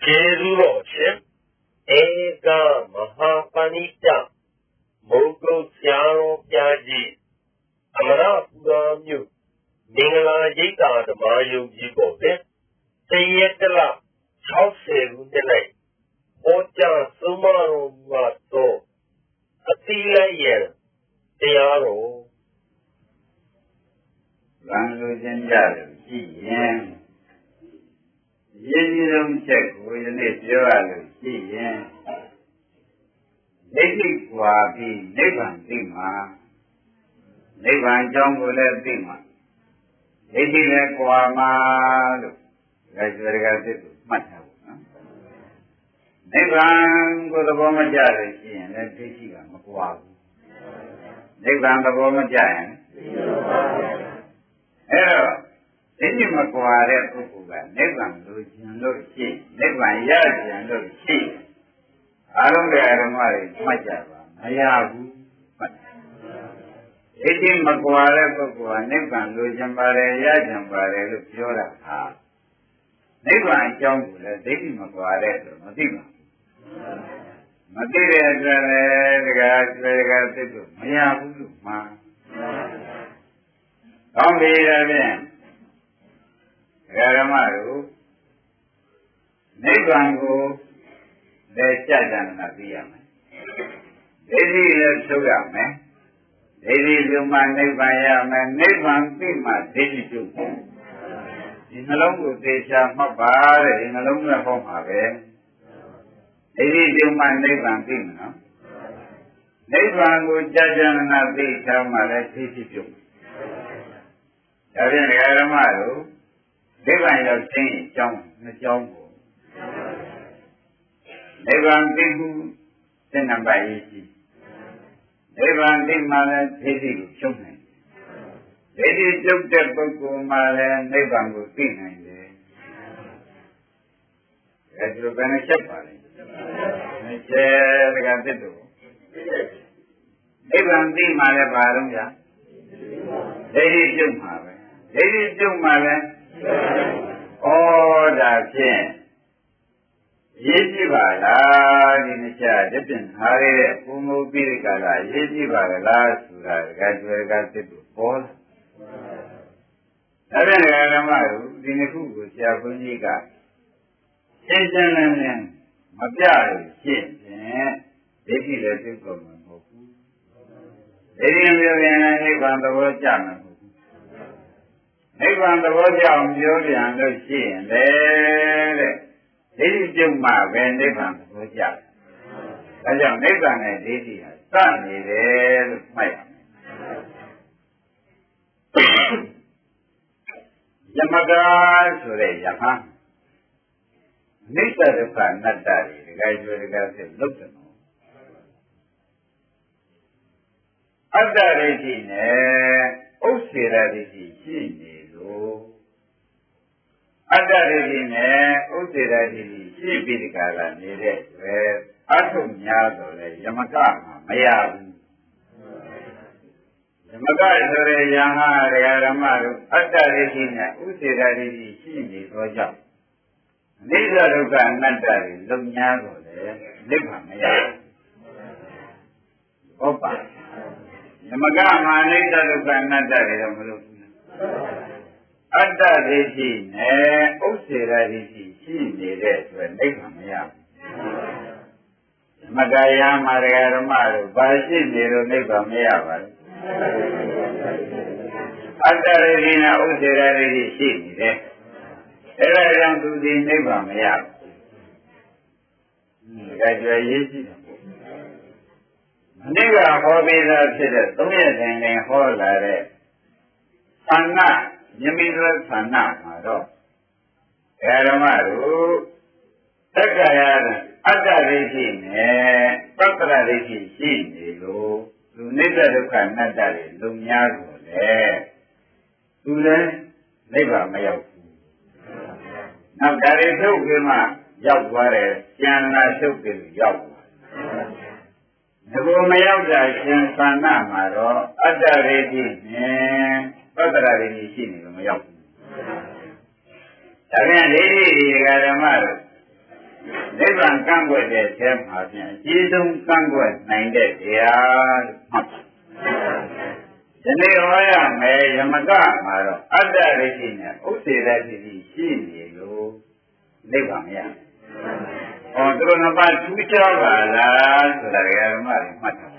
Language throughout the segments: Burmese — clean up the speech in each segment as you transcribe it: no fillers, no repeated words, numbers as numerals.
Jerusalem, Ega Mahapanita, Mogo Siaro Piaji, Amara Pugamu, Ningala Yita, the Mayu Jibote, Sayetala, House Delay, Oja Sumaro Mato, Atila Yen, Tiaro. Rangujanjal, Yen. Yen check with an Israel, Yen. Native Wabi, Nevan Dima, Nevan Jungle Dima. Native Wama, that's very good. Nevan go the Boma Giant, and then Pichiga, Makwab. Nevan the Boma Giant. Hello. Then you must go out there to Nevan look cheap, Nevan Yard and look cheap. I don't get a marriage, my job. I have. It is Maguire Coco, Nevan Lujambare, Yajambare, look Yoda. Nevan Jungle, they did Maguire, Matima. Material, the guys, very good. Mayabu, ma. Don't be again. Yaramaru, Nevango, the Chajan Nabiame. They did Sugame. They did Zuma Nevayam and Nevan Pima, they did too. In a long with the Shamabar, in a long home of it. They did Zuma Nevan Pima. Nevan would judge and not be Shama, let's see you. Yaramaru, they might have changed the jungle. They want people to number easy. They want the mother to see children. They did look the book of mother and they want to see them there. As you're going to shepherd. They got to do. They want the mother Barunga. They did do mother. They did do mother. Oh, that's it. Yejibala, in the chat, didn't hurry, Umu Birikala, Yejibala, Sura, Gazwega to Paul. Naranamaru, Dinaku, Japunica. Satan Mabia, Shin, they did a people. They didn't really have on the word German. Nevan the word of Jody and the sea, and there is Juma when Nevan was young. As young Nevan and Didi has done it, my Yamada, so they Yama. Mr. the Fan, not daddy, the guys were regarded, looked at me. Other reading, Osiradi, Adarine, Utiradi, Sibirikala, where Atum Yado, Yamakama, Mayam. Yamakare, Yama, Yaramaru, Adarine, Utiradi, Sini, Roja. These are the Nandari, Lumyago, Lipamaya. Opa. Yamakama, neither of Nandari, Adda Rishi, Osira Rishi, she needed when they come here. Magaya Maria Maru, Bashi Nero Nebamea. Adda Regina Osira Rishi, she needed. There I am to the Nebamea. Graduation. Nega Hobbies are said, Tommy and Hollare. Anna. Yamira Sana, Mado. Yaramaru, Takayana, Adarishi, Patra Rishi, Shinilu, Lunita Kanadari, Lumyago, Tule, Neva Mayaku. Now, that is so good, Yaware, Yana Shukil, Yawa. Never Mayaka, Sana, Mado, Adarishi, Patra Rishi, Again, lady, Garamar. နိဗ္ဗာန်ကန့်ကွက်တဲ့ထဲမှာဖြင့်အကြီးဆုံးကန့်ကွက်နိုင်တဲ့တရားမှတ်ဒီနေ့ဟောရမယ်ယမကမှာတော့အတ္တရိဋ္ဌိနဲ့ဥစ္စေတတိရှိနေလို့နိဗ္ဗာန်မရဟောသူတို့နှစ်ပါးထူးခြားပါလားဆိုတာဓမ္မတွေမှတ်ထား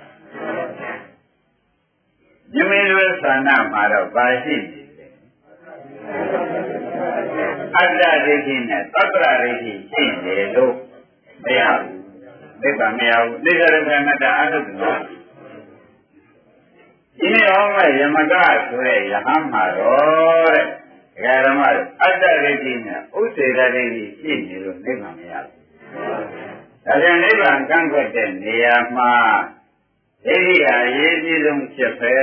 မြမင်းတို့သာနာမှာတော့ပါရှိနေတယ်အတ္တဒိဋ္ဌိနဲ့သတ္တရဒိဋ္ဌိရှိနေလို့မရဘူးနိဗ္ဗာန်မရဘူးနိစ္စရကနတ္တအတုတ္တနောဒီနေ့ဟောမဲ့ယမကဆိုတဲ့ယဟန်မှာတော့တဲ့ဓမ္မတို့အတ္တဒိဋ္ဌိနဲ့ဥစ္စေတဒိဋ္ဌိရှိနေလို့နိဗ္ဗာန်မရဘူးဒါကြောင့်နိဗ္ဗာန်ကန့်ကွက်တဲ့နေရာမှာဒိဋ္ဌိဟာအရေးကြီးဆုံးဖြစ်ပဲ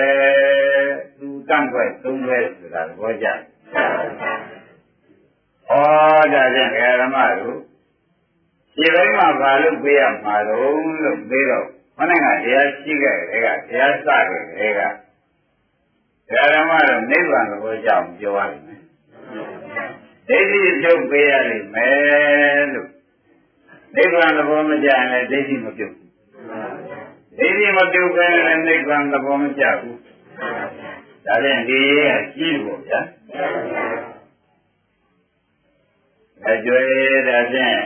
သူကန့်ကွက်သုံးပဲဆိုတာသဘောကျဩဒါဖြင့်ဓမ္မတို့ဒီဘက်မှာဘာလို့ပြရမှာတော့လို့ပြီးတော့ခဏကတရားရှိခဲ့တဲ့ကတရားစခဲ့တဲ့ကဓမ္မတို့နိဗ္ဗာန်သဘောကြောင့်ပြောရမယ်ဒိဋ္ဌိပြုတ်ပေးရလိမ့်မယ်လို့နိဗ္ဗာန်သဘောမကျရင်လည်းဒိဋ္ဌိမပြုတ်ဒိဋ္ဌိမပြုတ်ဘဲနဲ့နိဗ္ဗာန်သဘောမကျဘူးဒါဖြင့်ဒီရဲ့ကြီးလို့ဗျာအကျွေးဒါဖြင့်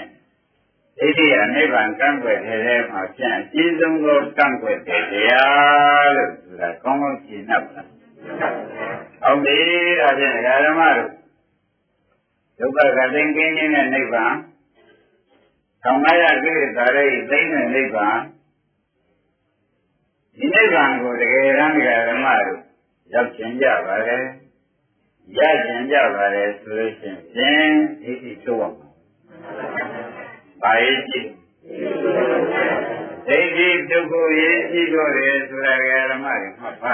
ဒိဋ္ဌိအနိဗ္ဗာန်ကန့်ကွက်တဲ့မှာဖြင့်အကြီးဆုံးသောကန့်ကွက်တဲ့တရားလို့ဆိုတာကောင်းကောင်းရှင်း납လားဟုတ်ပြီဒါဖြင့်ဓမ္မတို့ဒုက္ခကသိင်ကင်းခြင်းနဲ့နိဗ္ဗာန်သံဃာယကိလေသာတွေသိတဲ့နိဗ္ဗာန်ဒီနိဗ္ဗာန်ကိုတကယ်တမ်းဓမ္မတို့ရောက်ကျင်ကြပါလေရကျင်ကြပါလေဆိုလို့ရှိရင်ဒိဋ္ဌိထုတ်အောင်ဘာရေးကြည့်ဒိဋ္ဌိဒုက္ခရေးကြည့်တော့တယ်ဆိုတာဓမ္မတွေမှတ်ပါ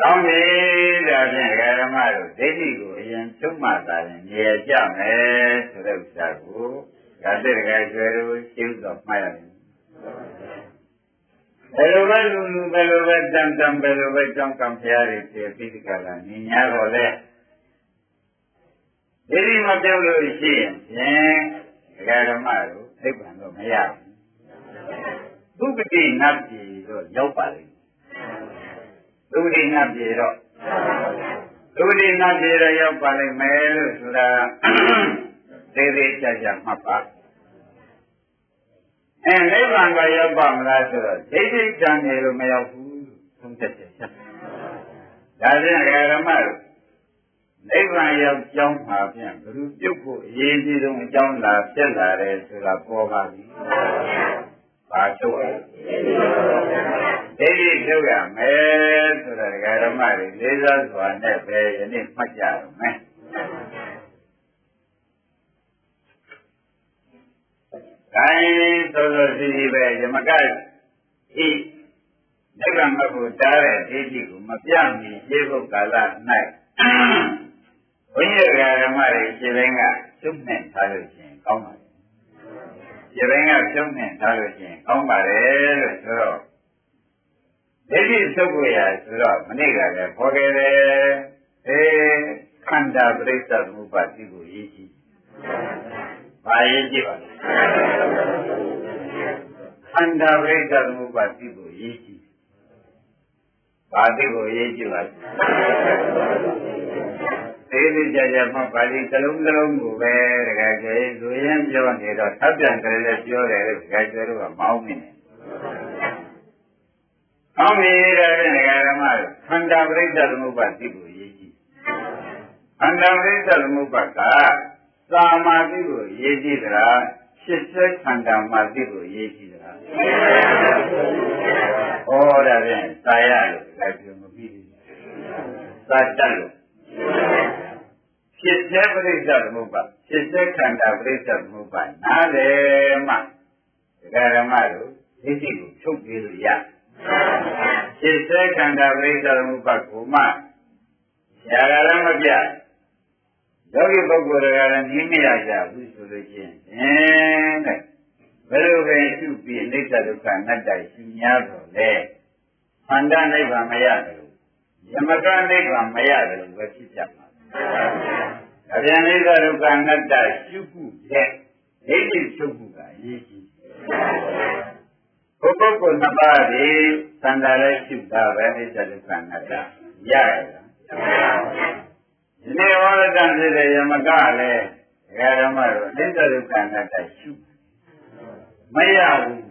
ကောင်းပြီဒါဖြင့်ဓမ္မတို့ဒိဋ္ဌိကိုအရင်ချုပ်မှသာရင်နေရကြမယ်ဆိုတဲ့ဥစ္စာကိုဒါတဲ့ကျွဲတို့ရှင်းတော့မှတ်ရတယ်ဘယ်လိုပဲလူဘယ်လိုပဲတန်တန်ဘယ်လိုပဲကြောင်းကံဖျားတွေပြေပြီးဒီကလာနေညာတော့လေဒိဋ္ဌိမပြောက်လို့ရှိရင်ဓမ္မတို့သိပ္ပံတော့မရဘူးသုပတိနတ်ပြည်တော့ရောက်ပါလိမ့်သုပတိနတ်ပြည်တော့သုပတိနတ်ပြည်တော့ရောက်ပါလိမ့်မယ်လို့ဆိုတာသေးသေးချာချာမှတ်ပါနိဗ္ဗာန်ကရောက်ပါမလားဆိုတော့ဒိဋ္ဌိတန်နေလို့မရောက်ဘူးသုံးသက်ချက်ဒါဖြင့်ဓမ္မတို့နိဗ္ဗာန်ရောက်ကြောင်းမှာဖြင့်ဘုရုပြုတ်ဖို့အရေးကြီးဆုံးအကြောင်းလာဖြစ်လာတယ်ဆိုတာပေါ်ပါပြီ။ဘာထုတ်ရလဲ။ဒိဋ္ဌိထုတ်ရမယ်ဆိုတာဓမ္မတွေလေးစားစွာနဲ့ပဲယနေ့မှတ်ကြရမယ်။ဒါဆိုလို့ရှိရင်ပဲယမကဤနိဗ္ဗာန်ကိုတားတဲ့ဒိဋ္ဌိကိုမပြတ်မီရှင်းဖို့ကာလ၌ဘုန်းကြီးဓမ္မတွေခြေပိုင်းကကျုပ်နဲ့ထားလို့ရှိရင်ကောင်းပါတယ်။ခြေပိုင်းကကျုပ်နဲ့ထားလို့ရှိရင်ကောင်းပါတယ်လို့ဆိုတော့ဒိဋ္ဌိသုတ်ကိုရဆိုတော့မနေ့ကလည်းခေါ်ခဲ့တယ်။ခန္ဓာပရိစ္ဆေသမုပ္ပါတိကိုရေးကြည့်။ဘာရေးကြည့်ပါလဲ။ခန္ဓာပရိစ္ဆေသမုပ္ပါတိကိုရေးကြည့်။ဘာတိကိုရေးကြည့်ပါလဲ။သေးသေးကြကြမှပါဠိတစ်လုံးတစ်လုံးကိုပဲတကယ်ကျေဆိုရင်ပြောနေတော့ထပ်ပြန်ကြတယ်လည်းပြောတယ်တကယ်ကျေတော့မအောင်မင်းနဲ့။အောင်မင်းတဲ့ဓမ္မခန္ဓာပရိစ္ဆေသမုပ္ပါတိကိုရေးကြည့်။ခန္ဓာပရိစ္ဆေသမုပ္ပါကသာမာတိကိုရေးကြည့်သလားဖြစ်စေခန္ဓာမာတိကိုရေးကြည့်သလား။ဩဒါဖြင့်သာရလို့တကယ်ပြောမပြီးဘူး။သာတတ်လို့ဖြစ်စေပရိစ္ဆေသမုပ္ပါဖြစ်စေခန္ဓာပရိစ္ဆေသမုပ္ပါနားလေမှဓမ္မတို့ဒိဋ္ဌိကိုချုပ်ပြီးလို့ရဖြစ်စေခန္ဓာပရိစ္ဆေသမုပ္ပါကိုမှရာဂလည်းမပြယောဂီပုဂ္ဂိုလ်တွေကလည်းနည်းမရကြဘူးဆိုလို့ရှိရင်တဲ့ဘယ်လိုပဲရှုပြီးအိဋ္ဌဒုက္ခအနတ္တရှုများတော့လေခန္ဓာနိဗ္ဗာန်မရတယ်ယမကနိဗ္ဗာန်မရတယ်လို့ပဲဖြစ်ကြမှာ။အပြန်အိဋ္ဌဒုက္ခအနတ္တရှုခုရ တဲ့ဒိဋ္ဌိချုပ်မှုကအရေးကြီးဘုပုဂ္ဂိုလ်နှစ်ပါးဒီသံဃာလည်းရှုတာပဲအိစ္ဆဒုက္ခအနတ္တရရလားဒီနေ့ဝရဒံဖြစ်တဲ့ယမကလည်းဓမ္မတို့အိစ္ဆဒုက္ခအနတ္တရှုမရဘူး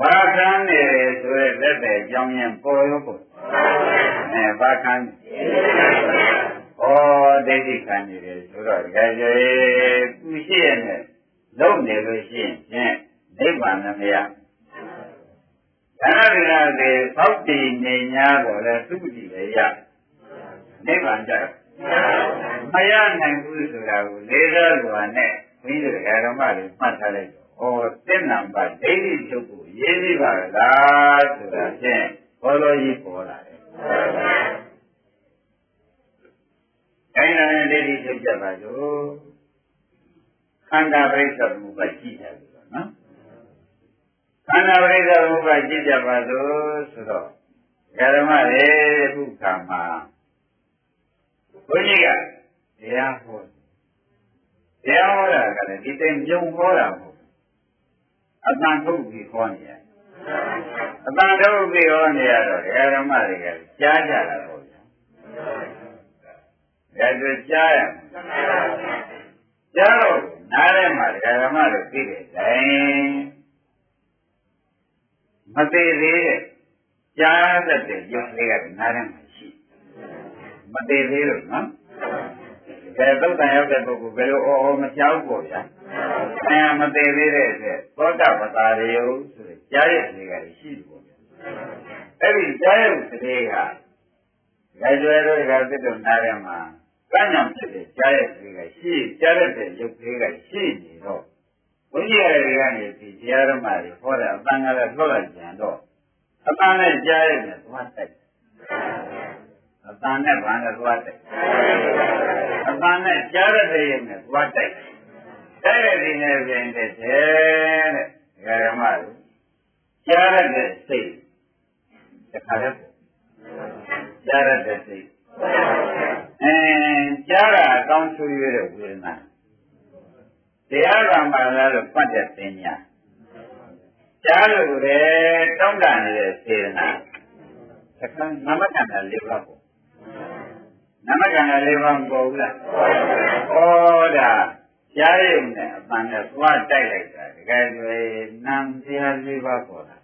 ဘာခံနေဆိုတဲ့လက်တဲ့ကြောင်းရင်ပေါ်ရောပေါ်ဘာခံဩဒိဋ္ဌိခံနေတယ်ဆိုတော့ကြကြသူရှိရနဲ့လုံးနေလို့ရှိရင်နိဗ္ဗာန်မရဒါနရတဲ့သောက်တည်နေ냐တော့လဲသုတိပဲရနိဗ္ဗာန်ကြမရနိုင်ဘူးဆိုတာကိုလေးစားစွာနဲ့ဘုန်းကြီးတို့ဓမ္မတွေမှတ်ထားလိုက်တော့ဩတင့်နံပါတ်ဒိဋ္ဌိချုပ်ကိုရေးပြီးပါလားဆိုတာဖြင့်ဘောလိုကြီးပေါ်လာတယ်အဲ့ဒါနဲ့ဒိဋ္ဌိချုပ်ကြပါလို့ခန္ဓာပရိစ္ဆေသမုပ္ပါကြည့်တယ်ဆိုတော့နော်ခန္ဓာပရိစ္ဆေသမုပ္ပါကြည့်ကြပါလို့ဆိုတော့ဓမ္မတွေခုခါမှာဘုန်းကြီးကတရားဟောတာကလည်းဒီတိုင်ပြုံဟောတာမဟုတ်အတန်ထုတ်ပြီးဟောနေရတယ်အတန်ထုတ်ပြီးဟောနေရတော့ဓမ္မတွေကကြားကြတာပေါ့ဗျာဒါဆိုကြားရကြားတော့နားထဲမှာဓမ္မတွေသိတဲ့တိုင်မသိသေးတဲ့ကြားတတ်တဲ့ရုပ်လေးကနားထဲမှာရှိမသိသေးလို့နော်သုတ်တန်ရောက်တဲ့ပုဂ္ဂိုလ်ဘယ်လိုအော်မကြောက်ပေါ့ဗျာမသိသေးတဲ့အတွက်သောတာပတ္တာရေယဆိုတဲ့ကြားရတဲ့ကရှိတယ်ပေါ့ဗျာအဲ့ဒီကြားရတဲ့ကလက်ကျွဲတို့ကသစ်တို့နားထဲမှာကံ့ကြောင့်ဖြစ်တဲ့ကြားရတဲ့ကရှိကြားရတဲ့ရုပ်လေးကရှိနေတော့ဘုန်းကြီးတွေကနေဒီတရားဓမ္မတွေဟောတာအတန်ကလည်းထွက်လာကြတော့အတန်နဲ့ကြားရတဲ့သွားတိုက်အတန်နဲ့ဘာနဲ့သွားတိုက်အတန်နဲ့ကြားရတဲ့ရုပ်နဲ့သွားတိုက်တဲ့ဒီနဲ့ပြင်တဲ့တဲ့ဓမ္မတွေကြားရတဲ့စိတ်တခါတည်းကြားရတဲ့စိတ်ကြားရအကောင်းဆွေးရတဲ့ဝေဒနာတရားကံပါလားလို့ပတ်တဲ့ပညာကြားလို့လေတောင်းတနေတဲ့စေတနာသက္ကနမကံ၄ပါးပေါ့နမကံ၄ပါးပေါ်ဘူးလားဩဒါကြားရုံနဲ့အပန်းနဲ့သွားတိုက်လိုက်တာတကယ်ဆိုနံတရား၄ပါးပေါ်လာ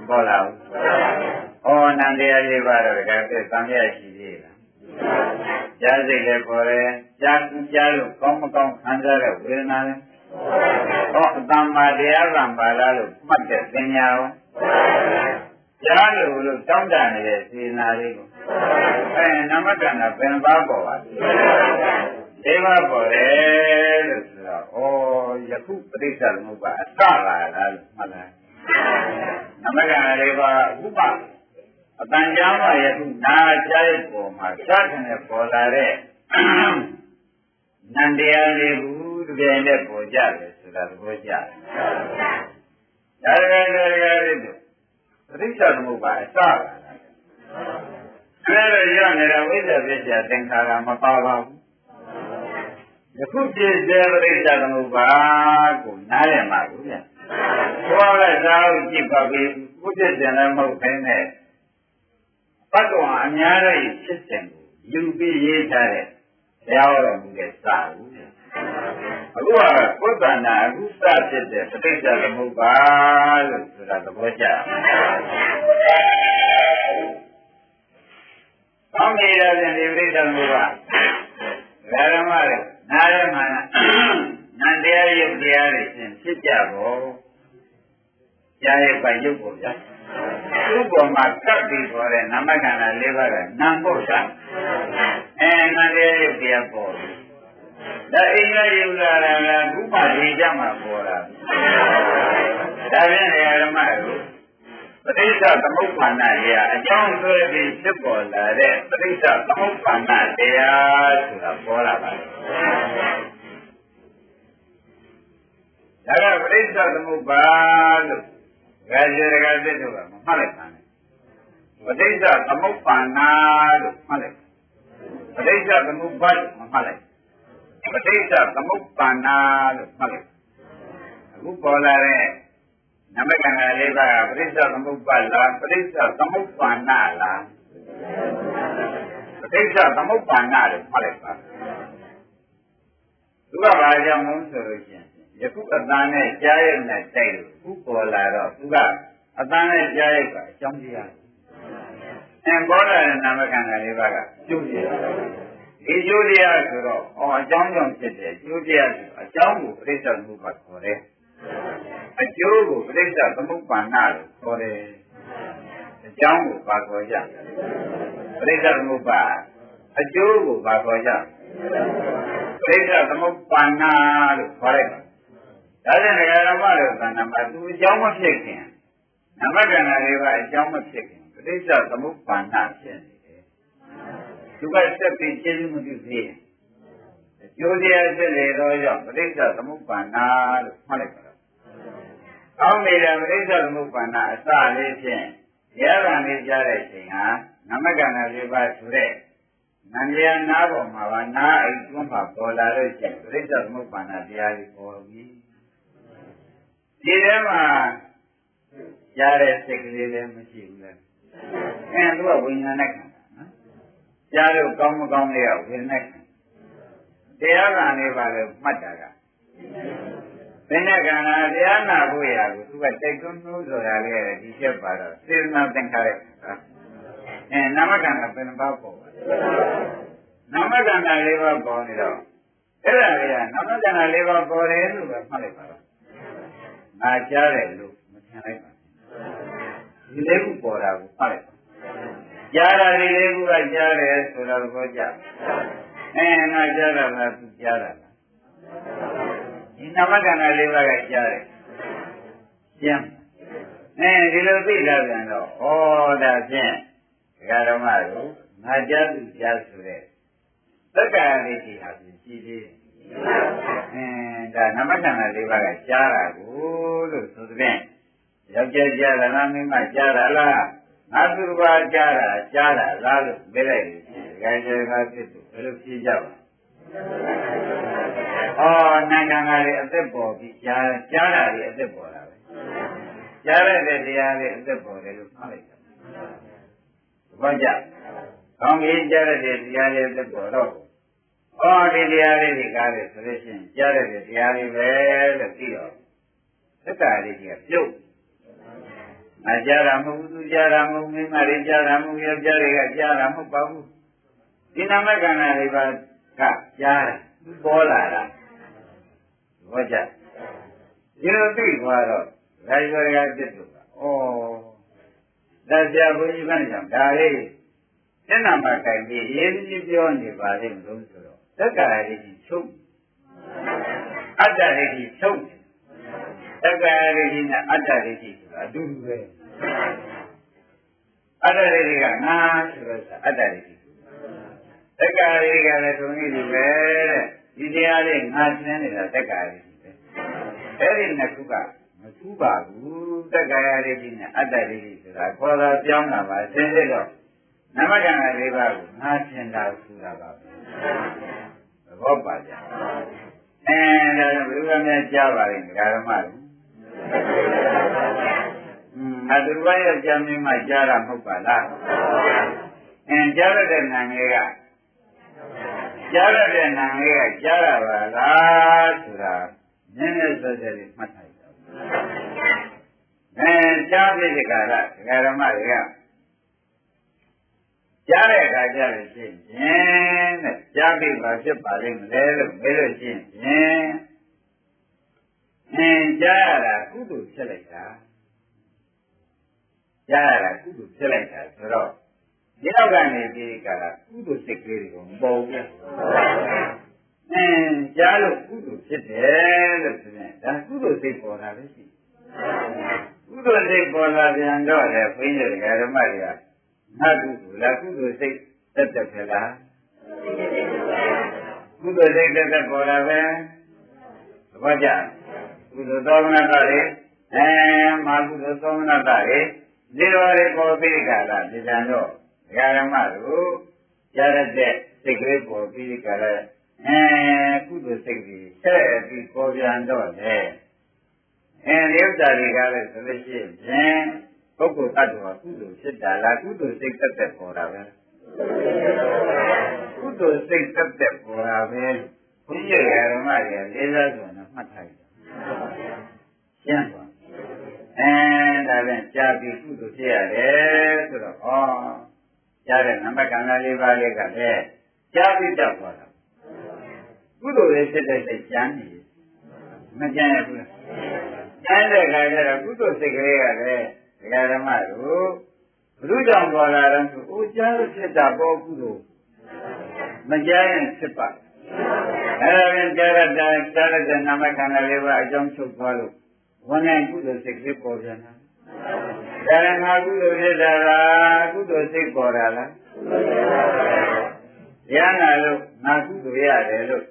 ပေါ်လာဘူးဩနံတရား၄ပါးတော့တကယ်ပြသံရရှိသေးလားကြားစိတ်လည်းပေါ်တယ်ကြားလို့ကောင်းမကောင်းခံစားတဲ့ဝေဒနာလည်းအတ္တမတရားကံပါလားလို့မှတ်တဲ့ပညာရောကြားလို့တောင်းတနေတဲ့စေနာလေးကိုနမကံကဘယ်ပါပေါ်ပါလဲ၄ပါးပေါ်တယ်လို့ဆိုတော့ယခုပဋိစ္စသမုပ္ပါအစပါလားလို့မှတ်လိုက်နမကံ၄ပါးဥပအတန်ကြာမှယခုနာကြားရဲ့ပေါ်မှာစတဲ့နဲ့ပေါ်လာတဲ့နန္တရားလေးခုတကယ်နဲ့ပေါ်ကြတယ်ဆိုတာသဘောကျတယ်။ဒါကြလေးတို့ပဋိစ္စသမုပ္ပါအစပါလား။အဲ့ဒါရနေတဲ့ဝိဇ္ဇာပစ္စယသင်္ခါရမပါပါဘူး။ယခုပြည့်တဲ့ပဋိစ္စသမုပ္ပါကိုနားရမှာဘူးဗျ။ဘုရားကသာဝကြည့်ပါပြီဘုဒ္ဓကျန်လည်းမဟုတ်ခိုင်းနဲ့ဘတ်တော်အများကြီးဖြစ်တယ်ကိုယူပြီးရေးထားတဲ့တရားတော်မူတဲ့စာဘူးအခုကပုဒ္ဒနာအခုစဖြစ်တဲ့ပဋိစ္စသမုပ္ပါလို့ဆိုတာသဘောကျကောင်းပြီလားပြန်ဒီပဋိစ္စသမုပ္ပါဓမ္မတွေနားရမှာနန္တရားရုပ်တရားတွေဖြစ်ကြဖို့ကြားရပိုင်ရုပ်ကိုဗျာသူ့ပေါ်မှာကပ်ပြီးပေါ်တဲ့နာမခန္ဓာ၄ပါးကနာမ်ဖို့တာနန္တရားရုပ်တရားပေါ်ဒါအိန္ဒိယယုလာရကခုမှဒီကြမှာပေါ်တာဒါဖြင့်ဓမ္မတို့ပဋိစ္စသမုပ္ပါဒ်ရအကြောင်းဆွဲပြီးဖြစ်ပေါ်လာတဲ့ပဋိစ္စသမုပ္ပါဒ်တရားဆိုတာပေါ်လာပါတယ်ဒါကပဋိစ္စသမုပ္ပါဒ်လို့ဒါကျေရကသစ်တို့ကမမှတ်လိုက်ပါနဲ့ပဋိစ္စသမုပ္ပါဒ်လို့မှတ်လိုက်ပဋိစ္စသမုပ္ပါဒ်မမှတ်လိုက် ပဋိစ္စသမုပ္ပန္နာလို့မှတ်လိုက်အခုပေါ်လာတဲ့နမကန္နာလေးပါးပဋိစ္စသမုပ္ပါလားပဋိစ္စသမုပ္ပန္နာလားပဋိစ္စသမုပ္ပန္နာလို့မှတ်လိုက်ပါသူကဘာကြောင့်လဲဆိုလို့ရှိရင်ယခုအတန်နဲ့ကြားရုံနဲ့တိုက်လို့ခုပေါ်လာတော့သူကအတန်နဲ့ကြားရုံကအကြောင်းတရားပေါ်လာတဲ့နာမခန္ဓာလေးပါးကကျိုးတရားဒီကျိုးတရားဆိုတော့အကြောင်းကြောင့်ဖြစ်တယ်ကျိုးတရားဆိုအကြောင်းကိုပဋိစ္စသမုပ္ပါခေါ်တယ်အကျိုးကိုပဋိစ္စသမုပ္ပါဏလို့ခေါ်တယ်အကြောင်းကိုပါခေါ်ကြပဋိစ္စသမုပ္ပါအကျိုးကိုပါခေါ်ကြပဋိစ္စသမုပ္ပါဏလို့ခေါ်လိုက်ဒါကြောင့်ဒကာရမတို့ကဏ္ဍမှာသူအကြောင်းမဖြစ်ခင်နမကန္နာလေးပါအကြောင်းမဖြစ်ခင်ပဋိစ္စသမုပ္ပါဏဖြစ်နေတယ်သူကဆက်ပြီးကျေးဇူးမပြုသေးရင်အကျိုးတရားဖြစ်လေတော့ကြောင့်ပဋိစ္စသမုပ္ပါဏလို့မှတ်လိုက်ပါအောင်းနေတဲ့ပဋိစ္စသမုပ္ပါဏအစလေးဖြင့်ရဟန်းလေးကြားတဲ့အချိန်ဟာနမကန္နာလေးပါဆိုတဲ့နန္ဒယာနာပေါ်မှာပါနာအိတ်တွန်းမှာပေါ်လာလို့ရှိရင်ပဋိစ္စသမုပ္ပါဏတရားကြီးပေါ်ပြီဒီထဲမှာကြားတဲ့စိတ်ကလေးလည်းမရှိဘူးလေသူကဝိညာဉ်နဲ့ခန္ဓာနော်ကြားလို့ကောင်းမကောင်းလေးကဝိညာဉ်နဲ့တရားကံလေးပါလေမှတ်တာကဘယ်နဲ့ကံကတရားနာဖို့ရာကိုသူကတိုက်တွန်းလို့ဆိုတာလေဒီချက်ပါတော့စေတနာသင်္ခါရနာမကံကဘယ်နှပါပေါ်ပါနာမကံက၄ပါးပေါ်နေတော့အဲ့ဒါကနာမကံက၄ပါးပေါ်တယ်လို့ပဲမှတ်လိုက်ပါတော့ငါကြားတယ်လို့မထင်လိုက်ပါဒီလေးခုပေါ်တာကိုမှတ်လိုက်ပါကြားတာဒီလေးခုကကြားတယ်ဆိုတော့ကိုကြငါကြားတာလားသူကြားတာလားဒီနာမကန္နာလေးပါးကကြားတယ်ပြန်ဒီလိုသိလာပြန်တော့ဒါဖြင့်ဒကာတော်မတို့ငါကြားသူကြားဆိုတဲ့သက္ကာရိတိဟာရှိသေးဒါနာမကန္နာလေးပါးကကြားတာကိုလို့ဆိုတဲ့ဖြင့်ယောက်ျားကြားတာလားမိန်းမကြားတာလားငါသူတစ်ပါးကြားတာလားလို့ပြောလိုက်ရင်ဒကာကျော်ကဖြစ်သူဘယ်လိုဖြေကြပါနိုင်ငံကလေးအသက်ပေါ်ပြီးကြားတာလေးအသက်ပေါ်လာပဲကြားရတဲ့တရားလေးအသက်ပေါ်တယ်လို့မှတ်လိုက်တာဘာကြောင့်ကောင်းကြီးကြားရတဲ့တရားလေးအသက်ပေါ်တော့ဒီတရားလေးဒီကားလေးဆိုလို့ရှိရင်ကြားရတဲ့တရားလေးပဲလို့သိတော့သက္ကာလေးကြီးကပြုတ်ငါကြားတာမဟုတ်ဘူးသူကြားတာမဟုတ်မိမလေးကြားတာမဟုတ်ယောက်ျားတွေကကြားတာမဟုတ်ပါဘူးဒီနာမကန္နာလေးပါကကြားတယ်ပေါ်လာတာဘောကြဒီလိုသိသွားတော့ဒါရောရပြစ်လို့ဒါဆရာဘုန်းကြီးကကြောင့်ဒါလေးမျက်နှာမှာကြိုင်ပြီးရေးကြီးပြောနေပါလိမ့်မလို့ဆိုတော့သက္ကာရိတိချုပ်အတ္တရိတိချုပ်သက္ကာရိတိနဲ့အတ္တရိတိဆိုတာအတူတူပဲအတ္တရိတိကငါဆိုတော့အတ္တရိတိသက္ကာရိတိကလည်းသူနည်းတူပဲဒီတရားလေးငါရှင်းနေတာသက္ကာရိတိပဲအဲ့ဒီနှစ်ခုကမထူးပါဘူးသက္ကာရိတိနဲ့အတ္တရိတိဆိုတာခေါ်တာပြောင်းတာပါရှင်းတဲ့တော့နမကန္နာ၄ပါးကိုငါရှင်းတာဆိုတာပါပဲသဘောပါကြဒါဘုရားများကြားပါလိမ့်မယ်ဓမ္မတွေအတူတူရဲ့ကြံမင်းမှကြားတာမဟုတ်ပါလားကြားရတဲ့နာငယ်ကကြားရတဲ့နာငယ်ကကြားရပါလားဆိုတာနည်းနည်းစောစောလေးမှတ်ထားကြကြားပြီးဒီကရဓမ္မတွေကကြားတဲ့အခါကျလို့ရှိရင်တဲ့ကြားပြီးပါဖြစ်ပါလိမ့်မလဲလို့မေးလို့ရှိရင်ကြားရတာကုသိုလ်ဖြစ်လိုက်တာကြားရတာကုသိုလ်ဖြစ်လိုက်တာဆိုတော့ဒီတော့ကနေပြီးကလာကုသိုလ်စိတ်ကလေးတွေကိုမပေါ်ဘူးကြားလို့ကုသိုလ်ဖြစ်တယ်လို့ဆိုရင်ဒါကုသိုလ်စိတ်ပေါ်လာလို့ရှိကုသိုလ်စိတ်ပေါ်လာပြန်တော့လေဘုန်းကြီးဓမ္မတွေကငါကုသိုလ်လားကုသိုလ်စိတ်တက်ဖြစ်လားကုသိုလ်စိတ်တက်ပေါ်လာပဲဘာကြကုသိုလ်သောမနတတွေမာကုသိုလ်သောမနတတွေဒီလိုတွေပေါ်ပြီးကြတာဒီကြံတော့ဓမ္မတို့ကြားရတဲ့စိတ်ကလေးပေါ်ပြီးကြတယ် ကုသိုလ်စိတ်ကြီးဆက်ပြီးပေါ်ပြန်တော့လေဒီဥစ္စာတွေကလည်းဆိုလို့ရှိရင်ပုဂ္ဂိုလ်တ attva ကုသိုလ်ဖြစ်တာလားကုသိုလ်စိတ်သက်သက်ပေါ်တာပဲကုသိုလ်စိတ်သက်သက်ပေါ်တာပဲဘုရားဓမ္မတွေလေးစားစွာနဲ့မှတ်ထားတယ်ရှင်းပါဒါပြန်ကြားပြီးကုသိုလ်ဖြစ်ရတယ်ဆိုတော့ကြားတဲ့နမကံလေးပါးလေးကလည်းကြားပြီးတတ်သွားတာကုသိုလ်ရဲ့ဖြစ်တဲ့စိတ်ကျမ်းနေမကျမ်းရဘူးလားကျမ်းတဲ့ခါကျတော့ကုသိုလ်စိတ်ကလေးကလည်းဒကာဓမ္မတို့ဘုရုကြောင့်ပေါ်လာတော့ကြားလို့ဖြစ်တာပေါ်ကုသိုလ်မကြားရင်ဖြစ်ပါအဲ့ဒါပြန်ကြားတဲ့နမကံလေးပါးအကြောင်းချုပ်သွားလို့ဝန်နဲ့ကုသိုလ်စိတ်ကလေးပေါ်ပြန်တာဒါရငါကုသိုလ်ဖြစ်တာလားကုသိုလ်စိတ်ပေါ်တာလားရဟနာလို့ငါကုသိုလ်ရတယ်လို့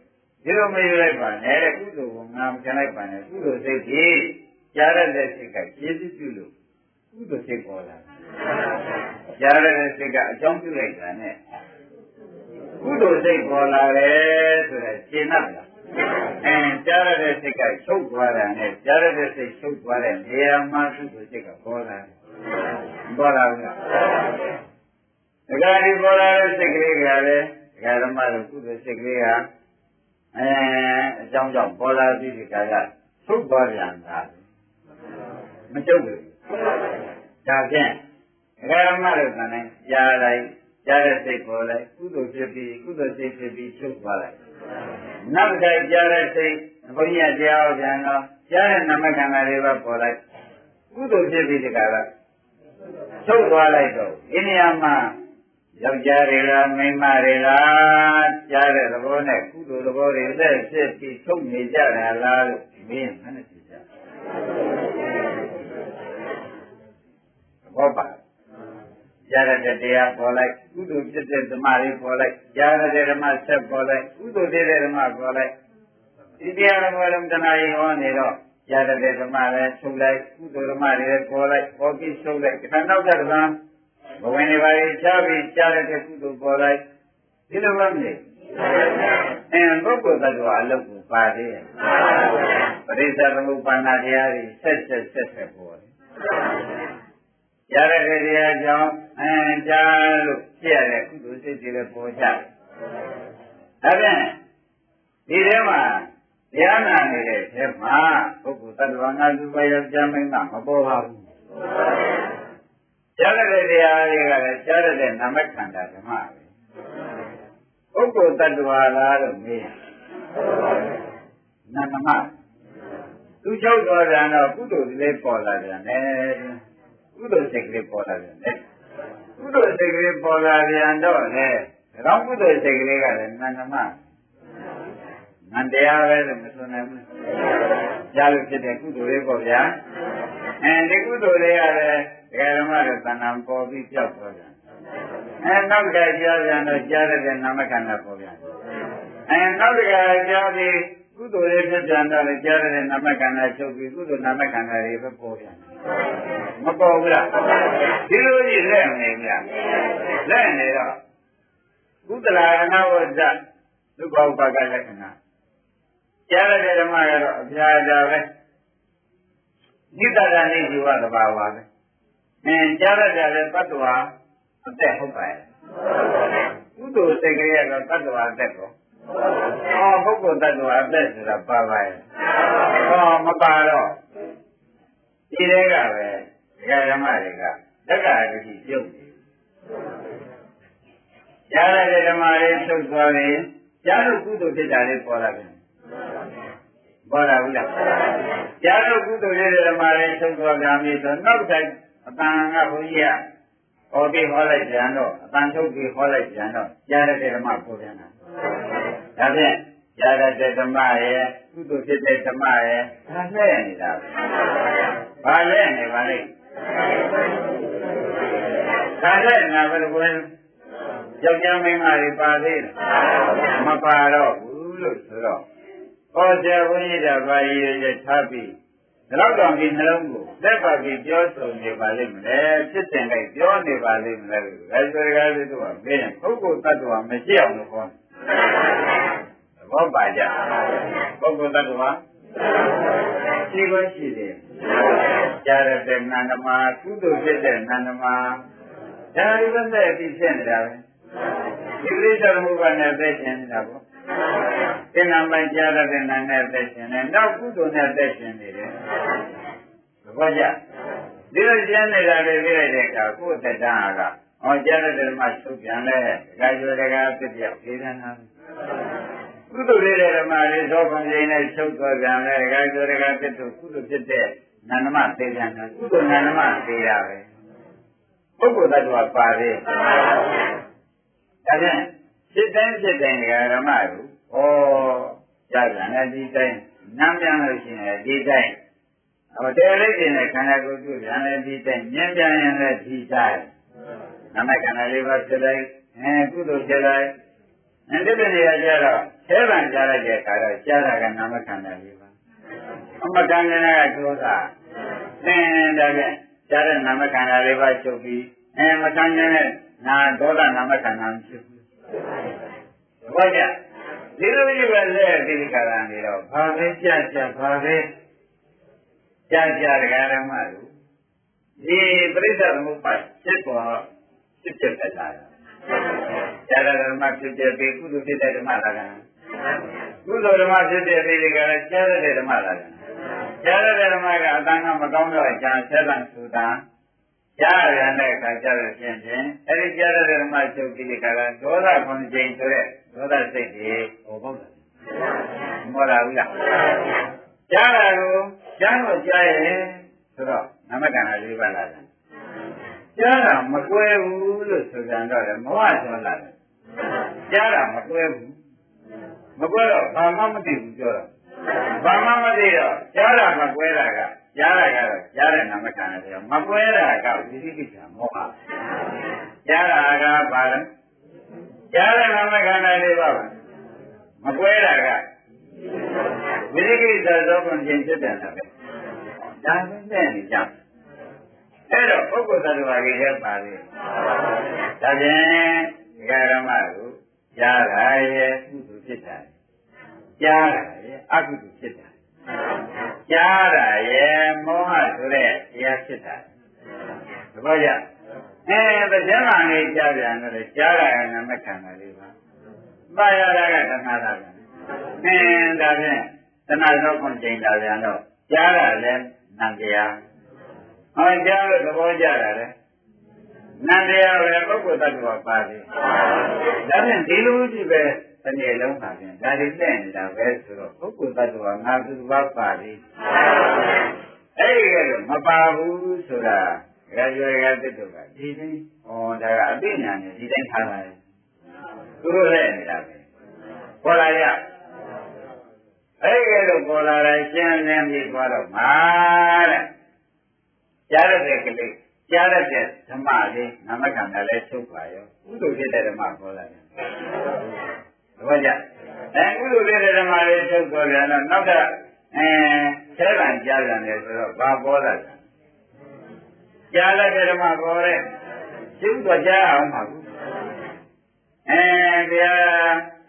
ဒီလိုမယူလိုက်ပါနဲ့တဲ့ကုသိုလ်ကိုငါမခံလိုက်ပါနဲ့ကုသိုလ်စိတ်ကြီးကြားရတဲ့စိတ်ကကျေးဇူးပြုလို့ကုသိုလ်စိတ်ပေါ်လာကြားရတဲ့စိတ်ကအကြောင်းပြုလိုက်တာနဲ့ကုသိုလ်စိတ်ပေါ်လာတယ်ဆိုတော့ရှင်းတ်လားကြားရတဲ့စိတ်ကချုပ်သွားတာနဲ့ကြားရတဲ့စိတ်ချုပ်သွားတဲ့နေရာမှာကုသိုလ်စိတ်ကပေါ်လာတယ်ပေါ်လာဘူးလားဒကာဒီပေါ်လာတဲ့စိတ်ကလေးကလည်းဒကာဓမ္မတို့ကုသိုလ်စိတ်ကလေးကအကြောင်းကြောင့်ပေါ်လာပြီးဒီကကထုတ်သွားပြန်တာမကျုပ်ဘူးဒါဖြင့်ဒကာဓမ္မတို့ကလည်းကြားလိုက်ကြားတဲ့စိတ်ပေါ်လိုက်ကုသိုလ်ဖြစ်ပြီးကုသိုလ်စိတ်ဖြစ်ပြီးချုပ်သွားလိုက်နောက်တစ်ခါကြားတဲ့စိတ်ဘုန်းကြီးတရားဟောပြန်တော့ကြားတဲ့နာမခန္ဓာတွေပဲပေါ်လိုက်ကုသိုလ်ဖြစ်ပြီးဒီကကချုပ်သွားလိုက်တော့ဒီနေရာမှာယောက်ျားတွေလားမိန်းမတွေလားကြားတဲ့သဘောနဲ့ကုသိုလ်သဘောတွေလက်ဖြစ်ပြီးထုတ်နေကြတာလားလို့မင်းမနဲ့ကြည့်ကြဘောပါကြားတဲ့တရားပေါ်လိုက်ကုသိုလ်ဖြစ်တဲ့ဓမ္မတွေပေါ်လိုက်ကြားတဲ့ဓမ္မဆက်ပေါ်လိုက်ကုသိုလ်ဖြစ်တဲ့ဓမ္မပေါ်လိုက်ဒီတရားတော်လုံးတဏှာရင်ဟောနေတော့ကြားတဲ့ဓမ္မလည်းထုတ်လိုက်ကုသိုလ်ဓမ္မတွေလည်းပေါ်လိုက်ပေါ်ပြီးထုတ်လိုက်ခဏနောက်တဲ့ဓမ္မဘဝင်တွေပါချားပြီးကြားတဲ့ကုသိုလ်ပေါ်လိုက်ဒီလိုမှမဟုတ်ပုဂ္ဂိုလ်သတ္တဝါအလုပ်ကိုပါသေးတယ်ပရိစ္ဆေသမုပ္ပါဒတရားတွေဆက်ပေါ်တယ်ကြားတဲ့တရားကြောင့်ကြားလို့ဖြစ်ရတဲ့ကုသိုလ်စိတ်တွေလည်းပေါ်ကြတယ်ဒါဖြင့်ဒီထဲမှာတရားနာနေတဲ့ထဲမှာပုဂ္ဂိုလ်သတ္တဝါငါသူပဲယောက်ျားမင်းကမပေါ်ပါဘူးကြားတဲ့တရားတွေကလည်းကြားတဲ့နာမခန္ဓာဓမ္မပဲပုဂ္ဂိုလ်တ attva လားလို့မေးနာမသူချုပ်တော်တယ်တော့ကုသိုလ်လေးပေါ်လာပြန်တယ်ကုသိုလ်စိတ်ကလေးပေါ်လာပြန်တယ်ကုသိုလ်စိတ်ကလေးပေါ်လာပြန်တော့လေဒါကုသိုလ်စိတ်ကလေးကလည်းနာမနန္တရားပဲလို့မဆိုနိုင်ဘူးကြားလို့ဖြစ်တဲ့ကုသိုလ်လေးပေါ့ဗျာဒီကုသိုလ်လေးကလည်းဒကာဓမ္မတို့သဏ္ဍာန်ပေါ်ပြီးပြောက်သွားပြန်နောက်တစ်ခါကြားပြန်တော့ကြားတဲ့နာမခန္ဓာပေါ်ပြန်နောက်တစ်ခါကြားပြီးကုသိုလ်လေးဖြစ်ပြန်တော့ကြားတဲ့နာမခန္ဓာချုပ်ပြီးကုသိုလ်နာမခန္ဓာတွေပဲပေါ်ပြန်မပေါ်ဘူးလားဒီလိုကြီးလက်နေကြလက်နေတော့ကုသလာရဏဝဇ္ဇဒုက္ခဥပါကလက္ခဏာကြားတဲ့ဓမ္မကတော့အပြာကြပဲနိတ္တရနိဇီဝသဘာဝပဲကြားရတဲ့လည်းတ attva အသက်ဟုတ်ပါရဲ့ကုသိုလ်စိတ်ကလေးကတော့တ attva အသက်ကိုပုဂ္ဂိုလ်တ attva အသက်ဆိုတာပါပါရဲ့မပါတော့ဒီတဲကပဲဓမ္မတွေကတက္ကရာတိပြုတ်တယ်ကြားရတဲ့ဓမ္မတွေထုတ်သွားရင်ကြားလို့ကုသိုလ်ဖြစ်တာလေးပေါ်လာတယ်ပေါ်လာဘူးလားကြားလို့ကုသိုလ်ဖြစ်တဲ့ဓမ္မတွေထုတ်သွားကြပြီဆိုနောက်တိုင်းအတန်ကဘုန်းကြီးကဟောပြီးဟောလိုက်ပြန်တော့အတန်ထုတ်ပြီးဟောလိုက်ပြန်တော့ကြားတဲ့ဓမ္မပေါ်ပြန်တာဒါဖြင့်ကြားတဲ့ဓမ္မရဲ့ကုသိုလ်ဖြစ်တဲ့ဓမ္မရဲ့ဒါနဲ့နေတာဘာလဲနေပါလိမ့်ဒါနဲ့ငါဘယ်လိုလဲယောက်ျားမင်းမတွေပါသေးတယ်မပါတော့ဘူးလို့ဆိုတော့ဟောတဲ့ဘုန်းကြီးကဘာရည်ရထားပြီးဒါတော့တောင်ဒီနှလုံးကိုလက်ပါပြီးပြောဆိုနေပါလိမ့်မယ်ဖြစ်တဲ့လိုက်ပြောနေပါလိမ့်မယ်ဒါဆိုကြတဲ့သူကမင်းပုဂ္ဂိုလ်တ attva မရှိအောင်လို့ခေါ်သ ပါကြပုဂ္ဂိုလ်တ attva ရှိခွင့်ရှိတယ်ကြားရတဲ့နန္ဒမာကုသိုလ်ဖြစ်တဲ့နန္ဒမာဒါရီပဲနဲ့ပြီးဖြစ်နေတာပဲဒီကိစ္စမှုကနဲ့သက်ရှင်နေတာပေါ့သင်္နမကြားရတဲ့နန္နဲ့သက်ရှင်နေနောက်ကုသိုလ်နဲ့သက်ရှင်နေတယ်သဘောကျဒီလိုကျန်နေတာတွေပြလိုက်တဲ့အခါကိုယ်တတန်းကဟောကြားတဲ့ဓမ္မချုပ်ပြန်လဲဒကာကျော်ဒကာပြည့်ပြည့်ပြေးနေတာကုသိုလ်လေးတဲ့ဓမ္မလေးသောခွန်ကြီးနဲ့ချုပ်သွားပြန်လဲဒကာကျော်ဒကာပြည့်တို့ကုသိုလ်ဖြစ်တဲ့နန္ဒမသေပြန်တယ်ကုသိုလ်နန္ဒမသေရပဲပုဂ္ဂိုလ်တ attva ပါသေးဒါဖြင့်စိတ်တိုင်းစိတ်တိုင်းဒကာဓမ္မတို့ဩကြားပြန်တဲ့ဒီတိုင်းနမ်းပြန်လို့ရှိရင်ဒီတိုင်းတယ်လေးကျင်တဲ့ခန္ဓာကိုယ်ပြုပြန်တဲ့ဒီတိုင်းမြင်ပြန်ရင်လည်းဒီတိုင်းနာမခန္ဓာလေးပါဖြစ်လိုက်ကုသိုလ်ဖြစ်လိုက်ဒီလိုနေရာကျတော့ဆဲပံကြားလိုက်တဲ့အခါတော့ကြားတာကနာမခန္ဓာလေးပါအမကံကနာကဒုစဒါဖြင့်ကြားတဲ့နာမခန္ဓာလေးပါချုပ်ပြီးမကံနဲ့နာဒေါသနာမခန္ဓာဖြစ်ဘူးဘာကြဒီလိုမျိုးပဲလက်ဒီခါရနေတော့ဘာပဲကြာဘာပဲကြာဒကာရမတို့ဒီပရိစ္ဆေသမုပ္ပါစစ်ပေါ်စစ်ဖြစ်တတ်တာကြာဓမ္မဖြစ်တဲ့ပေကုသိုလ်ဖြစ်တဲ့ဓမ္မလာကကုသိုလ်ဓမ္မဖြစ်တဲ့ပေကလည်းကြာတဲ့ဓမ္မလာကကြာတဲ့ဓမ္မကအတန်းကမကောင်းတော့ကြာဆက်တန်ဆိုတာကြားရတဲ့အခါကျတော့ဖြင့်အဲဒီကြားတဲ့ဓမ္မချုပ်ပြီးတဲ့အခါကဒေါသခွန်ချိန်ဆိုတဲ့ဒေါသစိတ်တွေဟောပေါ့လားမောတာဘူးလားကြားတာကိုကြားတော့ကြားရဲ့ဆိုတော့နာမကံလေးပါလာတယ်ကြားတာမကွဲဘူးလို့ဆိုကြတော့လေမောဟဆွမ်းလာတယ်ကြားတာမကွဲဘူးမကွဲတော့ဘာမှမသိဘူးပြောတော့ဘာမှမသိတော့ကြားတာမကွဲတာကကြားတာကတော့ကြားတဲ့နာမကံလေးမကွဲတာကဝိသိကိစ္စမောဟကြားတာကဘာလဲကြားတဲ့နာမကံလေးပါမကွဲတာကဝိသိကိစ္စသောကုန်ခြင်းဖြစ်တယ်လားပဲဒါနဲ့နေကြအဲ့တော့ပုဂ္ဂိုလ်သတ္တဝါတွေရဲ့ပါလေဒါဖြင့်ဒီကရမကိုကြားတာရဲ့ကုသိုလ်ဖြစ်တာကြားတာရဲ့အကုသိုလ်ဖြစ်တာကြားတာရဲ့မောဟဆိုတဲ့တရားဖြစ်တာသဘောကျဗျာလေးကြားပြန်တယ်ကြားတာကနာမခန္ဓာလေးပါပါရတာကသနာတာဒါဖြင့်တဏှာသောခွန်ချိန်တာပြန်တော့ကြားတာလည်းနံတရားဟောကြားလို့သဘောကျတာလေနံတရားပဲပုဂ္ဂိုလ်တ attva ပါသေးဒါဖြင့်ဒီလိုကြည့်ပဲတစ်နေ့လုံးပါပြန်ဒါတွေတဲ့နေတာပဲဆိုတော့ပုဂ္ဂိုလ်တ attva ငါသူတစ်ပါးပါသေးအဲ့ဒီကတော့မပါဘူးဆိုတာရကြရတဲ့တို့ကဒီတိုင်းဒါကအသိဉာဏ်နဲ့ဒီတိုင်းထားလာတယ်သူတို့လည်းနေတာပဲပေါ်လာရအဲ့ဒီလိုပေါ်လာတယ်ရှင်းနေပြီသွားတော့မှာတဲ့ကြားရတဲ့ကလေးကြားရတဲ့ဓမ္မလေးနာမခန္ဓာလေးချုပ်ပါရောကုသိုလ်ဖြစ်တဲ့ဓမ္မပေါ်လာတယ်သဘောကျကုသိုလ်ဖြစ်တဲ့ဓမ္မလေးချုပ်ပေါ်ပြန်တော့နောက်ကဆဲပံကြားပြန်တယ်ဆိုတော့ဘာပေါ်လာလဲကြားရတဲ့ဓမ္မပေါ်တဲ့ကျုပ်တော့ကြားအောင်ပါဘူးဗျာ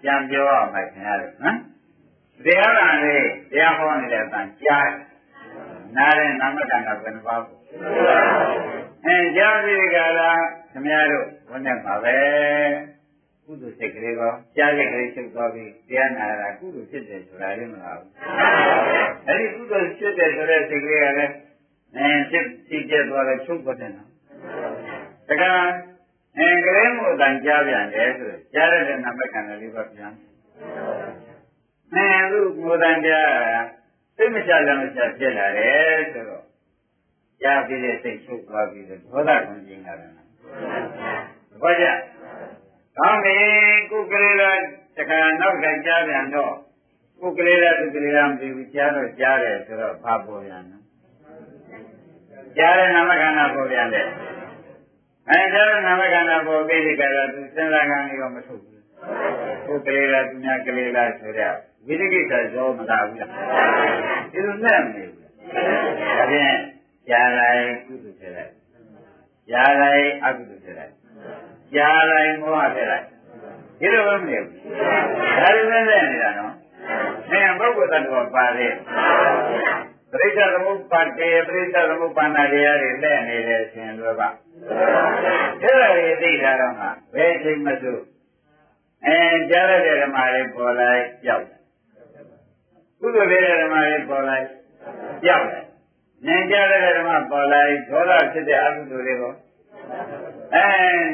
ပြန်ပြောအောင်ပါခင်ဗျားတို့နော်တရားလာလေးတရားဟောနေတဲ့အတန်ကြားနားတဲ့နာမကံကဘယ်နှပါဘူးကြားပြီးကြလားခင်ဗျားတို့ဘုန်းနဲ့ပါပဲကုသိုလ်စိတ်ကလေးကောကြားစိတ်ကလေးချုပ်သွားပြီးတရားနာတာကုသိုလ်ဖြစ်တယ်ဆိုတာလည်းမလားဘူးအဲဒီကုသိုလ်ဖြစ်တယ်ဆိုတဲ့စိတ်ကလေးကလည်းဖြစ်ပြသွားတယ်ချုပ်သွားတယ်နော်တကယ်ကလေးမို့တန်ကြားပြန်တယ်ဆိုကြားတဲ့နာမကံလေးပါပြန်သူကိုယ်တိုင်ကြားစိတ်မချလည်းမချဖြစ်လာတယ်ဆိုတော့ကြားပြီးတဲ့စိတ်ချုပ်သွားပြီးတော့ဒေါသခွန်ကျင်လာတယ်။ဘာကြ။ကောင်းပြီကိုယ်ကလေးကတခါနောက်ကကြားပြန်တော့ကိုယ်ကလေးကသူကလေးကမပြီးဘူးကြားတော့ကြားတယ်ဆိုတော့ဘာပေါ်ပြန်လဲ။ကြားတဲ့နာမခန္ဓာပေါ်ပြန်တယ်။ကြားတဲ့နာမခန္ဓာပေါ်ပြီးဒီကရသူစဉ်းစားခံလေးတော့မထုတ်ဘူး။ကိုယ်ကလေးကသူများကလေးလားဆိုတော့ဝိသိကိစ္စဇောမလာဘူးလားဒီလိုနဲ့မနေဘူးဒါဖြင့်ကြားလိုက်ကုသိုလ်ဖြစ်လိုက်ကြားလိုက်အကုသိုလ်ဖြစ်လိုက်ကြားလိုက်မောဟဖြစ်လိုက်ဒီလိုပဲမနေဘူးဒါလိုပဲနဲ့နေတာနော် လ်တ attva ပါတယ်ပရိစ္ဆေသမုပ္ပါဒေပရိစ္ဆေသမုပ္ပါဏတရားတွေလက်နေတယ်ရှင်လွယ်ပါအဲ့ဒါတွေသိတာတော့မှဘယ်ချိန်မှစို့ကြားရတဲ့ဓမ္မတွေပေါ်လိုက်ကြောက်ကုသိုလ်တဲ့ဓမ္မတွေပေါ်လိုက်ကြောက်ဉာဏ်ကြားတဲ့ဓမ္မပေါ်လိုက်ဒေါသဖြစ်တဲ့အကုသိုလ်တွေကို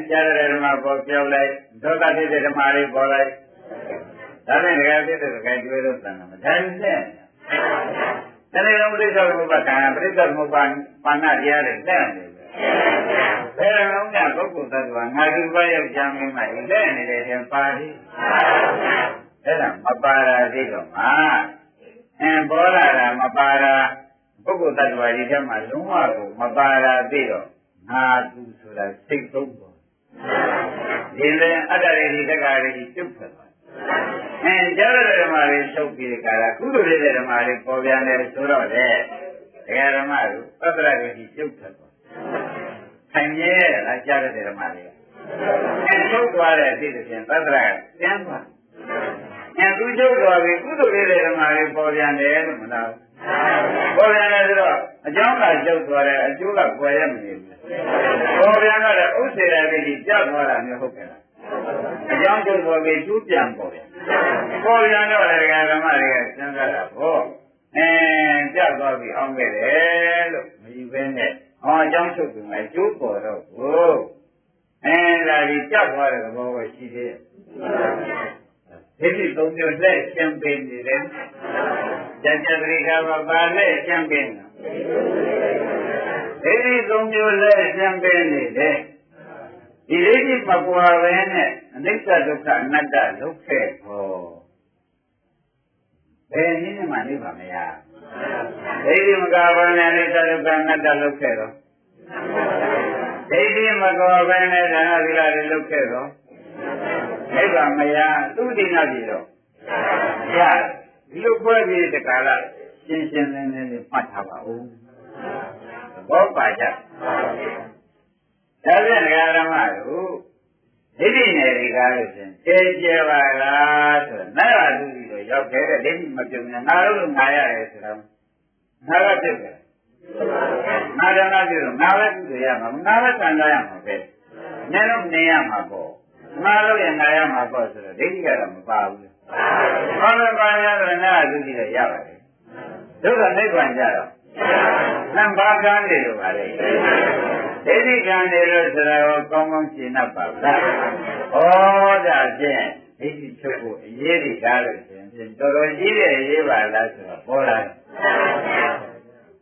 ကြားတဲ့ဓမ္မပေါ်ပြောက်လိုက်ဒေါသဖြစ်တဲ့ဓမ္မတွေပေါ်လိုက်ဒါနဲ့တကယ်ဖြစ်တဲ့တကယ်တွေ့လို့တန်တာမထိုင်နဲ့တဏှာပရိစ္ဆေသမုပ္ပါဒံပရိစ္ဆေသမုပ္ပါပါဏတရားတွေလက်နေတယ်ဘယ်လုံးကပုဂ္ဂိုလ်သတ္တဝါငါဒီဘရောက်ကြမ်းမင်းမလက်နေတယ်ထင်ပါလိအဲ့ဒါမပါတာသိတော့မှာပေါ်လာတာမပါတာပုဂ္ဂိုလ်သတ္တဝါဒီထဲမှာလုံးဝကိုမပါတာသိတော့ငါသူဆိုတာစိတ်သုံးပေါ်ဒီလေအတ္တရိဒီတက္ကရိဒီကျုပ်ထွက်သွားကြားရတဲ့ဓမ္မတွေချုပ်ပြီးကြတာကုသိုလ်တဲ့ဓမ္မတွေပေါ်ပြန်တယ်ဆိုတော့လေတရားဓမ္မတို့ပတ္တရရိဒီကျုပ်ထွက်သွားထိုင်မြဲလားကြားရတဲ့ဓမ္မတွေချုပ်သွားတဲ့အသိဖြင့်ပတ္တရကျမ်းသွားသူချုပ်သွားပြီကုသိုလ်တဲ့ဓမ္မတွေပေါ်ပြန်တယ်လို့မလားပေါ်ပြန်တယ်ဆိုတော့အကြောင်းကချုပ်သွားတယ်အကျိုးကကွယ်ရမနေဘူးပေါ်ပြန်တော့ဥစ္စေရတိကြောက်သွားတာမျိုးဟုတ်ကဲ့လားအကြောင်းချုပ်သွားပြီကျိုးပြန်ပေါ်ပြန်ပေါ်ပြန်တော့လည်းဓမ္မတွေကစဉ်းစားတာပေါ့ကြောက်သွားပြီအောင်ခဲ့တယ်လို့မယူဘဲနဲ့အကြောင်းချုပ်ပြီအကျိုးပေါ်တော့ကိုဒါကြီးကြောက်သွားတဲ့သဘောပဲရှိသေးတယ်ဒီလိုသုံးမျိုးလက်ရှင်းပင်နေတယ်။ကြကြတိကဘာပါလက်ရှင်းပင်ဒီသုံးမျိုးလက်ရှင်းပင်နေတယ်။ဒီလေးကြီးမကွာပဲနဲ့အနိစ္စဒုက္ခအနတ္တလုတ်ခဲ့ဖို့ဘယ်နည်းမှနေပါမရ။ဒီဒီမကွာပဲနဲ့အနိစ္စဒုက္ခအနတ္တလုတ်ခဲ့တော့ဒီဒီမကွာပဲနဲ့ဒါနသီလတွေလုတ်ခဲ့တော့နိဗ္ဗာန်မရသူတိနာပြီတော့ရဒီလိုပွဲပြီးတက္ကလာရှင်းရှင်းလင်းလင်းလေးမှတ်ထားပါဦးဘောပါကြဒါပြန်ဓမ္မတို့ဒိဋ္ဌိနယ်ဒီကားလို့ရှင်ကျဲပါလားဆိုတော့နာရသူကြီးတော့ရောက်ခဲ့တဲ့ဒိဋ္ဌိမပြုံနဲ့ငါတို့ငါရတယ်ဆိုတော့ငါကပြည့်တယ်ငါဓမ္မပြုတော့ငါလည်းပြုရမှာငါလည်းခံစားရမှာပဲနည်းတော့နေရမှာပေါ့ငါတို့ရဲ့နာရမှာပေါ့ဆိုတော့ဒိဋ္ဌိကတော့မပါဘူး။ဘာလို့ပါရလဲနာသူကြည့်ရရပါတယ်။တို့ကနိဗ္ဗာန်ကြတော့နံပါတ်ကန်းနေလို့ပါလေ။ဒိဋ္ဌိကံနေလို့ဆိုတော့ကောင်းကောင်းရှင်းတတ်ပါလား။ဩဒါဖြင့်ဒိဋ္ဌိချုပ်ဖို့အရေးကြီးကားလို့ရှင်တော်တော်ကြီးတဲ့အရေးပါလားဆိုတော့ပေါ်လာတယ်။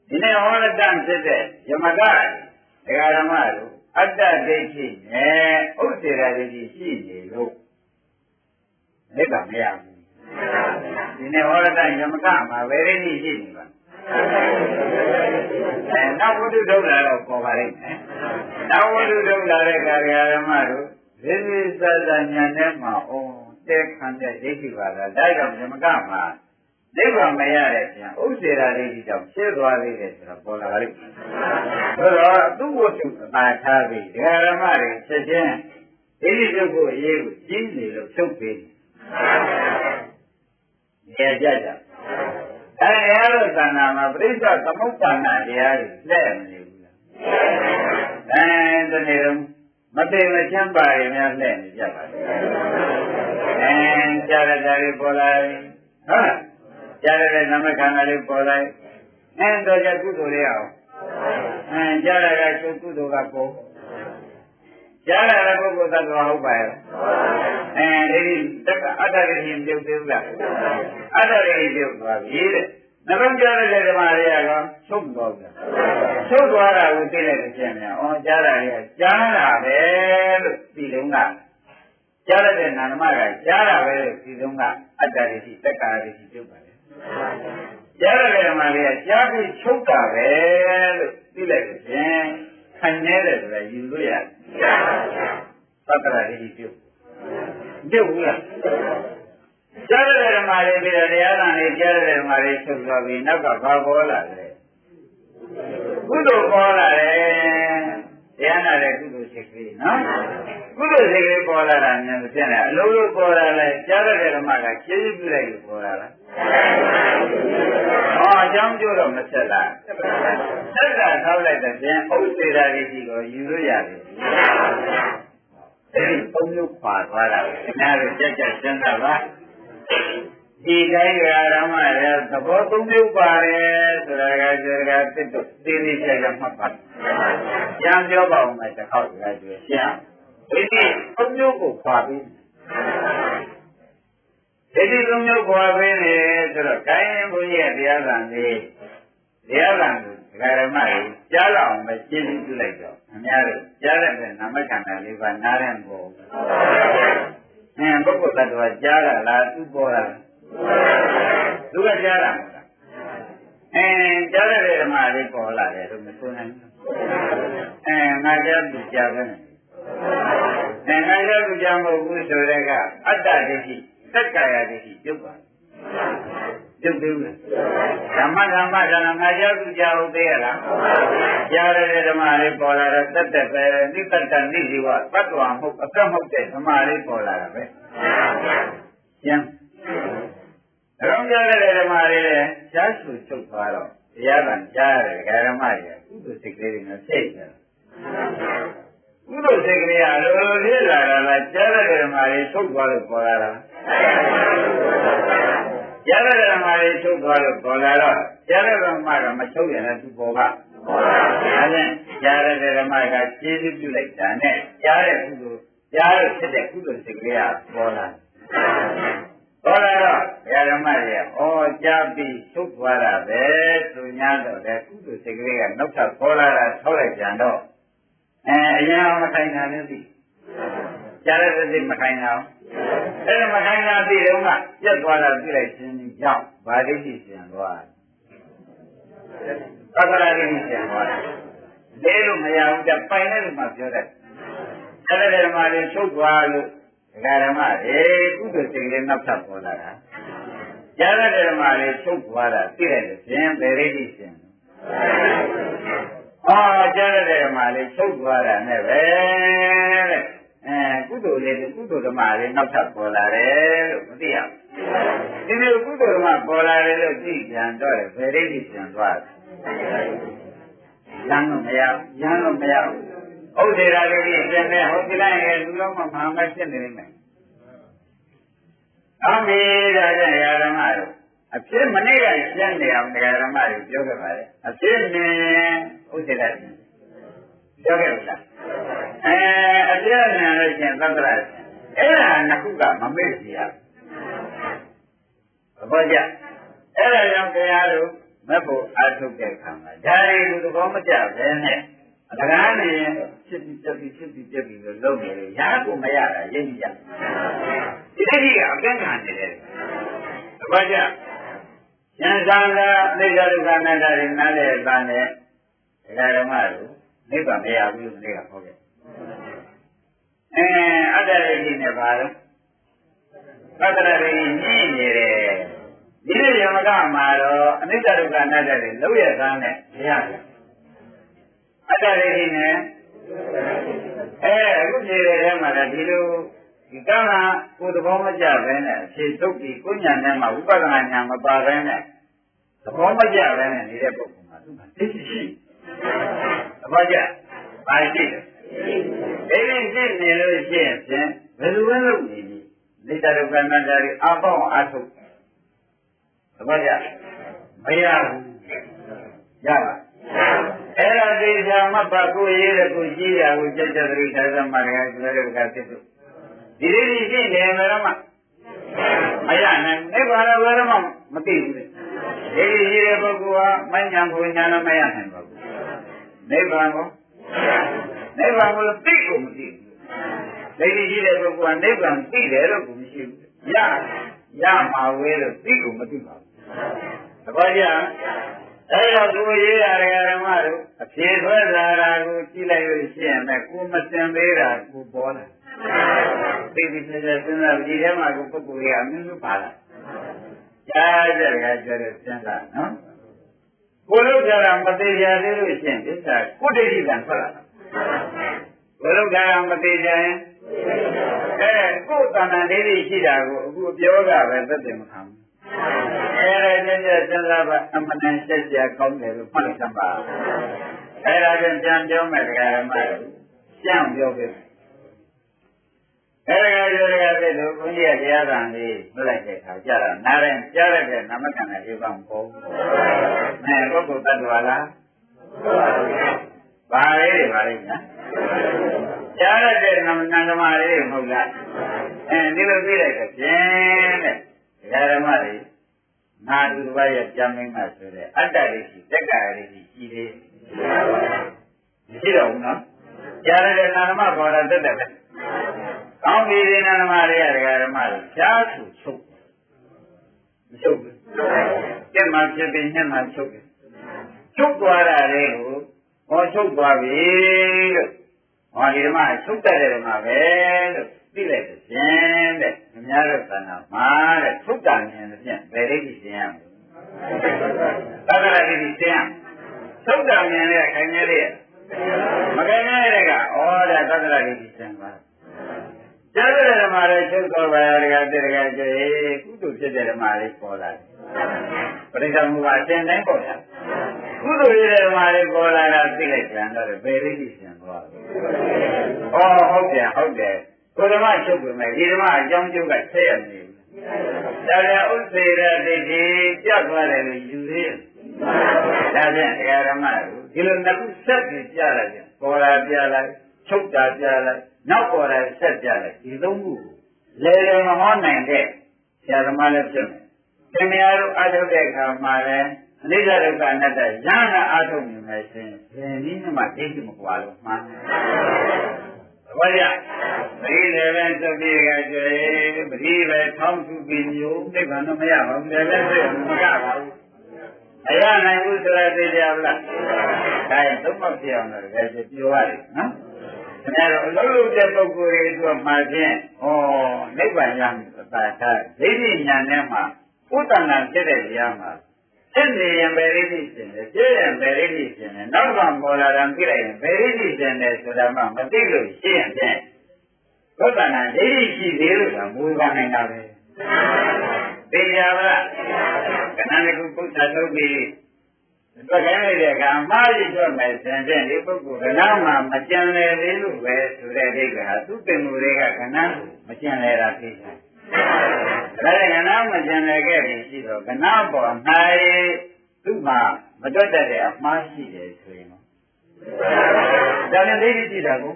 ဒီနေ့ဟောလက်တန်ဖြစ်တဲ့ယမကဒကာဓမ္မတို့အတ္တဒိဋ္ဌိနဲ့ဥစ္စေရဒိဋ္ဌိရှိနေလို့နိဗ္ဗာန်မရဘူးဒီနေ့ဟောရတဲ့ယမကမှာဘယ်ရင်းရှိနေပါနောက်ဝိတုဒုက္ခတော့ပေါ်ပါလိမ့်မယ်နောက်ဝိတုဒုက္ခတဲ့ကာယဓမ္မတို့ဒီဒီစသညာနဲ့မှာတဲခံတဲ့ဒိဋ္ဌိပါလားဒါကြောင့်ယမကမှာနိဗ္ဗာန်မရတဲ့ပြန်ဥစ္စေရဒိဋ္ဌိကြောင့်ရှင်းသွားသေးတယ်ဆိုတော့ပေါ်လာလိမ့်မယ်ဆိုတော့သူ့ဝတ္ထုအပါထားပြီးဓမ္မတွေချက်ချင်းဒိဋ္ဌိပြုတ်ဖို့အရေးကိုရှင်းနေလို့ဖြုတ်ပေးနေကြကြအဲ့လိုသဏ္ဍာန်မှာပရိစ္ဆေသမုပ္ပါဒတရားတွေလက်မနေဘူးလားတနေ့တော့မသိမချမ်းပါရင်များလက်နေကြပါလေကြားရတာတွေပေါ်လာဟုတ်ကြားရတဲ့နာမခန္ဓာလေးပေါ်လိုက်တော့ကြကုသိုလ်တွေအောင်ကြားရတဲ့ကုသိုလ်ကပေါ်ကြားရတဲ့ပုဂ္ဂိုလ်သတ္တဝါဟုတ်ပါရဲ့ဒီတက္ကအတ္တရိယပြုတ်သေးဘူးလားအတ္တရိယပြုတ်သွားပြီတဲ့နှလုံးကြားရတဲ့ဓမ္မတွေကချုပ်သွားပြီချုပ်သွားတာကိုသိလိုက်တဲ့ကျင့်များကြားရတဲ့ကြားတာပဲလို့ဒီလုံးကကြားရတဲ့နာမကကြားတာပဲလို့ဒီလုံးကအတ္တရိယတက္ကရိယပြုတ်ပါကြားရတဲ့ဓမ္မတွေကကြားပြီးချုပ်တာပဲလို့သိလိုက်တဲ့ကျင့်ခံနေတယ်ဆိုတာယူလို့ရတယ်သတ္တရာရိပြုတ်ဘူးလားကြားရတဲ့ဓမ္မတွေပြီးတော့တရားနာနေကြားရတဲ့ဓမ္မတွေချုပ်သွားပြီးနောက်ကဘာပေါ်လာလဲကုသိုလ်ပေါ်လာတယ်တရားနာတဲ့ကုသိုလ်ရှိပြီနော် ကုသိုလ်စိတ်ကလေးပေါ်လာတာဉာဏ်မဖြစ်နဲ့အလုံးလုံးပေါ်လာလဲကြားရတဲ့ဓမ္မကကျေးဇူးပြုလိုက်လို့ပေါ်လာလားအကြောင်းကျတော့မဆက်လားဆက်တာထောက်လိုက်တဲ့ပြင်ဥစ္စေတာလေးကြီးကိုယူလို့ရတယ်အဲဒီသုံးမျိုးပါသွားတာပဲနားလို့ကြက်ကြက်စဉ်းစားပါဒီတိုင်းဓမ္မရဲ့သဘောသုံးမျိုးပါတယ်ဆိုတာကကျေကတစ်တော့သိသိချက်ကမှတ်ပါကျမ်းပြောပါဦးမယ်တစ်ခေါက်ကကျွေးရှင်းဒီသုံးမျိုးကိုခွာပြီးဒီသုံးမျိုးခွာပြီးနေဆိုတော့ကိုင်းဘုန်းကြီးရဲ့တရားဓမ္မလေးတရားဓမ္မကိုဓမ္မကြီးကြားလောက်အောင်ပဲရှင်းပြလိုက်တော့အများကြီးကြားတဲ့နာမခန္ဓာလေးပါနားတဲ့ဘောပုဂ္ဂိုလ်သတ္တဝါကြားတာလားသူပေါ်တာသူကကြားတာမဟုတ်လားကြားတဲ့ဓမ္မလေးပေါ်လာတယ်လို့မဆိုနိုင်ဘူးငါကြားသူကြားပဲငါကြားသူကြားမဟုတ်ဘူးဆိုတဲ့ကအတ္တဒိဋ္ဌိသက္ကာယဒိဋ္ဌိပြုတ်ပါပြုတ်သေးဘူးဓမ္မဓမ္မကငါကြားသူကြားဟုတ်သေးရလားကြားတဲ့ဓမ္မလေးပေါ်လာတော့တက်တက်ပဲနိတ္တတနိဇိဝသတ္တဝါမဟုတ်အကတ်မဟုတ်တဲ့ဓမ္မလေးပေါ်လာတာပဲကျမ်းရုံးကြတဲ့ဓမ္မလေးလည်းရှားဆူချုပ်သွားတော့တရားကကြားရတယ်ဓမ္မရဲ့ကုသိုလ်စိတ်ကလေးတွေဖြည့်တယ်ကုသိုလ်စိတ်ကလေးကလိုလိုလေးလာတာလားကြားတဲ့ဓမ္မလေးထုတ်သွားလို့ပေါ်လာတာကြားတဲ့ဓမ္မလေးထုတ်သွားလို့ပေါ်လာတော့ကြားတဲ့ဓမ္မကမချုပ်ရင်လည်းသူပေါ်ပါဒါနဲ့ကြားတဲ့ဓမ္မကကျေးဇူးပြုလိုက်တာနဲ့ကြားတဲ့ကုသိုလ်ကြားလို့ဖြစ်တဲ့ကုသိုလ်စိတ်ကလေးကပေါ်လာပေါ်လာတော့ဓမ္မရဲ့ကြားပြီးထုတ်သွားတာပဲသူညာတော့လေကုသိုလ်စိတ်ကလေးကနောက်ထပ်ပေါ်လာတာထောက်လိုက်ကြတော့အရင်မထိုင်တာလည်းသိကြားတဲ့စိတ်မထိုင်တာအဲ့ဒါမထိုင်တာသိတော့ကပြတ်သွားတာသိလိုက်ခြင်းကြောင့်ဗာဒိဋ္ဌိရှင်သွားသက္ကရာဒိဋ္ဌိရှင်သွားလဲလို့မရဘူးကြပိုင်တယ်လို့မှပြောတယ်အဲ့ဒါဓမ္မလေးထုတ်သွားလို့ဓမ္မတွေကုသိုလ်စိတ်လေးနောက်ထပ်ပေါ်လာတာကြားတဲ့ဓမ္မလေးထုတ်သွားတာသိတယ်လို့ရှင်ဗေဒိဋ္ဌိရှင်ကြားတဲ့ဓမ္မလေးထုတ်သွားတာနဲ့ပဲတဲ့ကုသိုလ်လေးကုသိုလ်ဓမ္မလေးနောက်ထပ်ပေါ်လာတယ်လို့မသိရဘူးဒီလိုကုသိုလ်ဓမ္မပေါ်လာတယ်လို့သိပြန်တော့ဗေဒိဋ္ဌိရှင်သွားတယ်ရမ်းလို့မရဘူးရမ်းလို့မရဘူးဥဒေရာလေးကြီးပြန်နေဟုတ်ပြီလားလူလုံးမမှန်မဖြစ်နေလိမ့်မယ်အမေဒါကြောင့်ဓမ္မတို့အဖြစ်မနေ့ကရှင်းနေအောင်ဓမ္မတွေပြောခဲ့ပါလေအဖြစ်နဲ့ဥဒေရာပြောခဲ့ဘူးလားအဖြစ်နဲ့လို့ရှင်းသတ္တရာအဲ့ဒါနှစ်ခုကမမေ့စီရဘောကြအဲ့ဒါကြောင့်တရားတို့မဖို့အားထုတ်တဲ့အခါမှာဒါတွေကိုသဘောမကျဘဲနဲ့အလကားနေဖြစ်ပြီးပြက်ပြီးလို့လုပ်နေတယ်ရားကိုမရတာရင်းကြဒီတတိကအကန့်ခံနေတယ်သဘောကျဉာဏ်သာသာသိက္ခာဒုက္ခအနတ္တတွေနားလည်တာနဲ့ဓမ္မတို့နိဗ္ဗာန်မရဘူးလို့သိတာဟုတ်ကဲ့အတ္တရိတိနဲ့ပါတော့သတ္တရရိညှိနေတယ်ဒီလိုယမကမှာတော့အနိစ္စဒုက္ခအနတ္တတွေလုံးရသားနဲ့မရတယ်အတ္တရိတိနဲ့အခုပြေတဲ့ထဲမှာလည်းဒီလိုဒီကံကကိုယ်သဘောမကျဘဲနဲ့အဖြေထုတ်ပြီးကိုညာနဲ့မှဝိပဿနာဉာဏ်မပါဘဲနဲ့သဘောမကျဘဲနဲ့နေတဲ့ပုဂ္ဂိုလ်မှာသူကသိရှိသဘောကျပါရှိတယ်ဒီလိုရှိနေလို့ရှိရင်ဘယ်လိုပဲလုပ်နေပြီနိစ္စဒုက္ခအနတ္တတွေအပေါင်းအထုတ်သဘောကျမရဘူးရပါအဲ့ဒါသိချာမှတ်ပါကိုရေးတဲ့ကိုကြည့်ရကိုကြက်ကြက်တိသာသမရကကျွဲတဲ့ကဖြစ်သူဒီလိုရှိနေတယ်မှမရနိုင်နိဗ္ဗာန်ဘယ်တော့မှမသိဘူးဒီရှိတဲ့ပုဂ္ဂိုလ်ဟာမဉ္ဇဉ်ဘုံညာလည်းမရနိုင်ပါဘူးနိဗ္ဗာန်ကိုသိကိုမသိဘူးဒီရှိတဲ့ပုဂ္ဂိုလ်ကနိဗ္ဗာန်သိတယ်လို့ကိုမရှိဘူးရမှာဝဲလို့သိကိုမသိပါဘူးသဘောကျအဲ့တော့သူရေးရတယ်ဓမ္မတို့အဖြေထွက်လာတာကိုကြည့်လိုက်လို့ရှိရင်လည်းကိုမစင်သေးတာကိုပေါ်လာသိသိချာချာစဉ်းစားကြည့်ထဲမှာကိုပုဂ္ဂိုလ်ကြီးအမျိုးမျိုးပါလာကြားကြတယ်ကပြောတယ်စဉ်းစားနော်ကိုလို့ကြတာမသေးကြသေးလို့ရှိရင်ဒီစားကိုဒိဋ္ဌိကံထွက်လာကို ဘယ်လိုကမသေးကြရင်ကိုယ်တဏ္ဍာဒိဋ္ဌိရှိတာကိုအခုပြောတာပဲသက်သေမခံဘူးကျက်စဉ်းစားပါအမှန်တန်ရှက်ကြကောင်းတယ်လို့မှတ်လိုက်သပါဒါကြောင့်ပြန်ပြောမယ်တရားဓမ္မတို့ပြန်ပြောပြီပြောတဲ့လို့ဘုန်းကြီးကတရားတော်လေးလွတ်လိုက်တဲ့အခါကြတာနားရင်ကြားရတဲ့နာမခန္ဓာလေးပါမဟုတ်ဘူး။ပုဂ္ဂိုလ်တ attva လား။ဘာလေးတွေပါလိမ့်နော်။ကြားရတဲ့နာမခန္ဓာလေးမဟုတ်လား။ဒီလိုသိလိုက်တဲ့ဖြင့်တဲ့တရားဓမ္မတွေငါသူတစ်ပါးရဲ့ကြံမင်းမှဆိုတဲ့အတ္တရိရှိတက္ကရာရိရှိသေးမရှိတော့ဘူးနော်။ကြားရတဲ့နာမဘောဓတက်တယ်ပဲ။ကောင်းပြီဒီနာမတွေကဓမ္မတွေရှားသူချုပ်မချုပ်ဘူးကျက်မှဖြစ်ပြီးညက်မှချုပ်တယ်ချုပ်သွားတာလေးကိုဟောချုပ်သွားပြီလို့ဟောဒီဓမ္မချုပ်တတ်တဲ့ဓမ္မပဲလို့သိလိုက်တဲ့ဖြင့်တဲ့အများတို့သဏ္ဍာန်မှာတဲ့ချုပ်တာဉာဏ်ဖြင့်ဘယ်ဒိဋ္ဌိသင်ရမလဲသက္ကရာဒိဋ္ဌိသင်ရချုပ်တာဉာဏ်နဲ့ခိုင်နေလေးမခိုင်နေတဲ့ကဩဒါသက္ကရာဒိဋ္ဌိသင်ပါကျမ်းတဲ့ဓမ္မတွေချုပ်တော်ပါရကတည်းကကျေကုသိုလ်ဖြစ်တဲ့ဓမ္မတွေပေါ်လာတယ်။ပရိသတ်မှုကအစဉ်တိုင်းပေါ်လာ။ကုသိုလ်ရဲ့ဓမ္မတွေပေါ်လာတာသိလိုက်ကြတော့ဘယ်ရိပ်ရှင်သွားလဲ။ဟုတ်တယ်။ကိုယ်ဓမ္မချုပ်ပြီမဲ့ဒီဓမ္မအကြောင်းကျုပ်ကဆက်ရနေဘူး။ဒါကြောင့်ဥစ္စေရဒိဋ္ဌိပြတ်သွားတယ်လို့ယူသေးတယ်။ဒါဖြင့်တရားဓမ္မကိုဒီလိုနှစ်ခုဆက်ပြီးပြလိုက်တယ်။ပေါ်လာပြလိုက်ချုပ်တာပြလိုက်နောက်ပေါ်လာဆက်ပြလိုက်ဒီသုံးခုလေလေမဟောနိုင်တဲ့ဆရာသမားလည်းဖြစ်မယ်။သင်များတို့အားထုတ်တဲ့အခါမှာလည်းအနိစ္စဒုက္ခအနတ္တရဟနာအားထုတ်နေမယ်ရှင်ဘယ်နည်းမှဒိဋ္ဌိမကွာလို့မှန်တယ်။ဘာကြောင့်ပရိသေဘသုတိကကျေပရိပဲထောင်းစုပြီးမျိုးနိဗ္ဗာန်တော့မရပါဘူးလည်းပဲမကပါဘူး။အရနိုင်ဘူးဆိုတာသိကြဘူးလား။ဒါရင်သုံးပေါက်ပြအောင်လို့လည်းပြောရတယ်နော်။အဲတော့အလုံးလုံးတဲ့ပုဂ္ဂိုလ်တွေဆိုမှဖြင့်နိဗ္ဗာန်ရမယ်သာသာဒိဋ္ဌိဉာဏ်နဲ့မှဥဒ္ဒနာဖြစ်တဲ့ဉာဏ်မှာဖြစ်နေရင်ဘယ်ဒိဋ္ဌိရှင်လဲဖြစ်ရင်ဘယ်ဒိဋ္ဌိရှင်လဲနောက်ကပေါ်လာတာကြည့်လိုက်ရင်ဘယ်ဒိဋ္ဌိရှင်လဲဆိုတာမှမသိလို့ရှိရင်ဖြင့်ဥဒ္ဒနာဒိဋ္ဌိရှိသေးလို့ကမူပါနိုင်တာပဲသိကြပါလားခဏလေးခုပုဒ်သာထုတ်ပြီးတွက်ခိုင်းလိုက်တဲ့အခါမှားရည်တွက်မယ်ဆိုရင်ဒီပုဂ္ဂိုလ်ကနာမှမကြံလေသေးလို့ပဲဆိုတဲ့အိဗေဟာသူ့တင်မှုတွေကကနာမကြံလေတာသိတယ်။ဒါနဲ့ကနာမကြံလေခဲ့ပြီရှိတော့ကနာပေါ်၌သူ့မှာမတွက်တတ်တဲ့အမှားရှိတယ်ဆိုရင်ဒါနဲ့ဒိဋ္ဌိရှိတာကို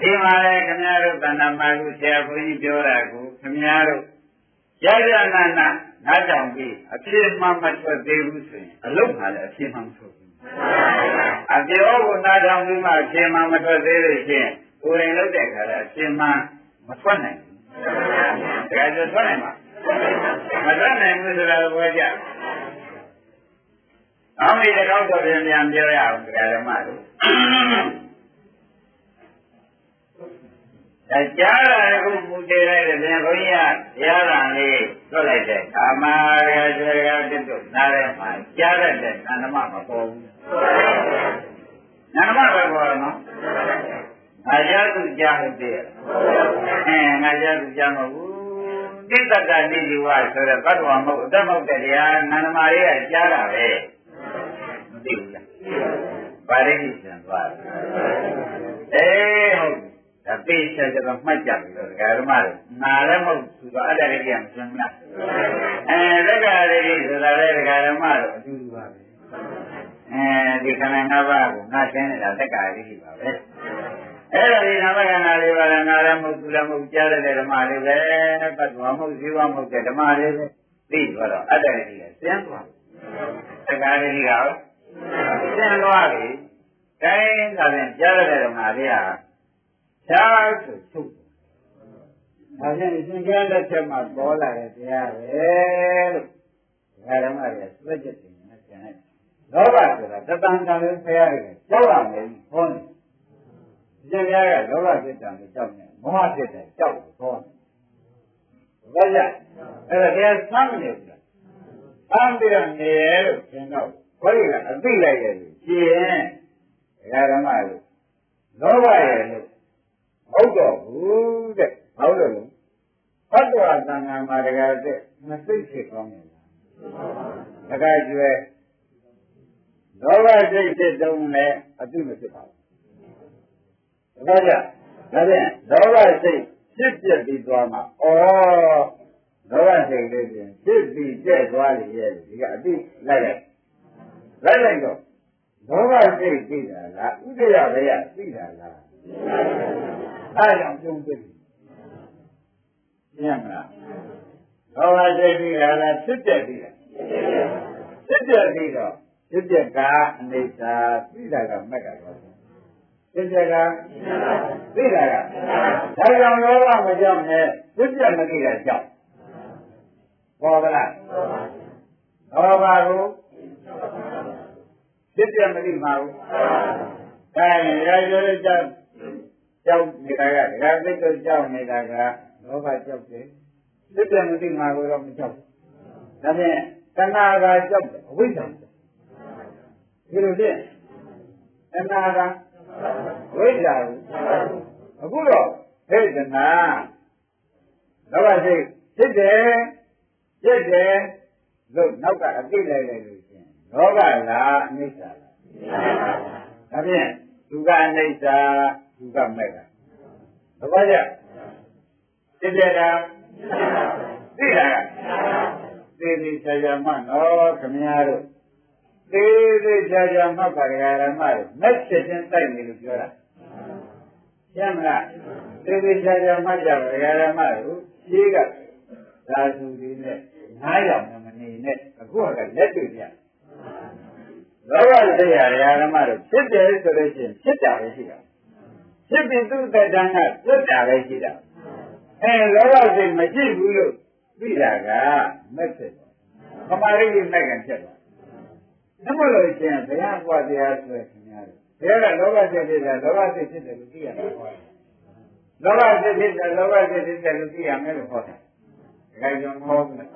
ဒီမှာလေခင်ဗျားတို့တဏ္ဍာမှာကိုဆရာဘုန်းကြီးပြောတာကိုခင်ဗျားတို့ရရနာနာနားကြောင်ပြီးအပြည့်မှမထွက်သေးဘူးဆိုရင်အလုံးဟာလည်းအပြည့်မှမထွက်ဘူးအပြောကိုနားကြောင်ပြီးမှအပြည့်မှမထွက်သေးလို့ရှိရင်ကိုယ်ရင်လုပ်တဲ့အခါလည်းအပြည့်မှမထွက်နိုင်ဘူးဒါကြထွက်နိုင်မှာမထွက်နိုင်ဘူးဆိုတာကိုကြအောင်ဒီတော့တော့ပြန်ပြောရအောင်တရားဓမ္မတို့ဒါကြားတာကိုမူတည်လိုက်တဲ့ပြန်ဘုန်းကြီးကတရားတော်လေးလွတ်လိုက်တဲ့ကာမရာဇေယတိတို့နားထဲမှာကြားရတဲ့နာမမပေါ်ဘူးနာမပဲပေါ်နော်ငါကြားသူကြားဟုတ်တယ်ငါကြားသူကြားမဟုတ်ဘူးတိတ္တကနိဒီဝဆိုတဲ့ဘတ်တော်မဟုတ်အတ္တမဟုတ်တဲ့တရားနာမလေးကကြားတာပဲမသိဘူးလားဗာရိတိစံသွားတယ်ဟုတ်ဒါသိချင်တော့မှတ်ကြပြီတော့ဓမ္မတွေနာလည်းမဟုတ်သူကအတ္တရိကမစမ်းလားသက္ကာရိဆိုတာလည်းဓမ္မတို့အတူတူပါပဲဒီခန္ဓာ၅ပါးကိုငါရှင်းနေတာသက္ကာရိပါပဲအဲ့ဒါဒီနာမခန္ဓာလေးပါးနာလည်းမဟုတ်သူလည်းမဟုတ်ကြားတဲ့ဓမ္မတွေပဲပတ်သွားမဟုတ်ဇီဝမဟုတ်တဲ့ဓမ္မတွေပဲသိတော့အတ္တရိကစမ်းသွားသက္ကာရိကရောစမ်းသွားပြီတိုင်းသာပြန်ကြားတဲ့ဓမ္မတွေကရှားဆိုထုတ်ဒါဖြင့်သင်္ကြန်လက်ချက်မှာပေါ်လာတဲ့တရားပဲလို့ဓမ္မတွေစွဲချက်တင်နေကြတယ်လောဘဆိုတာတတန်တန်လေးဖျားရတယ်ကြောက်ရမယ်ဟောနေသင်္ကြန်ကလောဘဖြစ်တယ်ကြောက်နေမောဟဖြစ်တယ်ကြောက်ဟောနေဘာကြအဲ့ဒါတရားဆမ်းနေတယ်ဆမ်းပြီးတော့နေရလို့သင်တော့ဘုရားကအသိလိုက်ရတယ်ရှင်ဓမ္မတွေ လောဘရဲ့လို့ဟုတ်တော့ဘူးတဲ့ဟုတ်လို့ဘတ်တော်သံဃာမှာတကယ်တဲ့မသိဖြစ်ကောင်းတယ်တကယ်ကျွဲလောဘစိတ်ဖြစ်တုံးလည်းအသိမဖြစ်ပါဘူးဒါကြဒါဖြင့်လောဘစိတ်ဖြစ်ပြပြီးသွားမှာဩလောဘစိတ်လေးပြင်ဖြစ်ပြီးကျက်သွားလေရဲ့ဒီကအသိလိုက်တော့လောဘစိတ်သိတာလားဥဒယဘယသိတာလားအားကြောင့်ကျုံးသိညံ့မလားလောဘစိတ်သိတာလားဖြစ်ပြသိတာဖြစ်ပြသိတော့ဖြစ်ပြကအနိစ္စသိတာကမက်ကတော့ဖြစ်ပြကသိတာကဒါကြောင့်လောဘမကြောက်နဲ့ဖြစ်ပြမသိတာကြောက်ဟောပါလားလောဘကိုဖြစ်ပြမသိမှာဘူးဒါရင်ရာဇဝကြောက်နေတာကဒါသိတော့ကြောက်နေတာကလောဘကြောက်တယ်ဖြစ်ပြမသိမှာကိုတော့မကြောက်ဘူးဒါဖြင့်တဏှာကကြောက်တယ်အဝိဇ္ဇာဒီလိုဖြင့်တဏှာကဝိဇ္ဇာအခုတော့ဟဲ့တဏှာလောဘစိတ်ဖြစ်တယ်လို့နောက်ကအသိလိုက်လို့ရှင်လောဘလားအနိစ္စလားဒါဖြင့်ဒုက္ခအနိစ္စဒုက္ခမဲ့ကဘာကြဖြစ်တယ်ကသိတာကသေချာချာမှနော်ခမများတို့သေချာချာမှပါရဓမ္မတို့မက်ချက်ချင်းတိုက်နေလို့ပြောတာရှင်းမလားသေချာချာမှကြပါရဓမ္မတို့ရှိကသာသူတွေနဲ့9ယောက်မနေနဲ့အခုကလက်တွေ့ပြလောဘစိတ်ရဓမ္မတို့ဖြစ်တယ်ဆိုလို့ရှိရင်ဖြစ်တာပဲရှိတာဖြစ်ပြီးသူ့တဏ္ဍာကပြတ်တာပဲရှိတာလောဘစိတ်မရှိဘူးလို့သိတာကမက်ဆက်ပမာရိကိမဲ့ကန်ဖြစ်သွားဒါမလို့ရှင်ဘုရားကွာတရားဆွဲခင်ဗျားတို့ဘုရားကလောဘစိတ်ဖြစ်တာလောဘစိတ်ဖြစ်တယ်လို့သိရမှာဟောလောဘစိတ်ဖြစ်တယ်လောဘစိတ်ဖြစ်တယ်လို့သိရမယ်လို့ဟောတယ်ဒါကြောင့်ဟောတယ်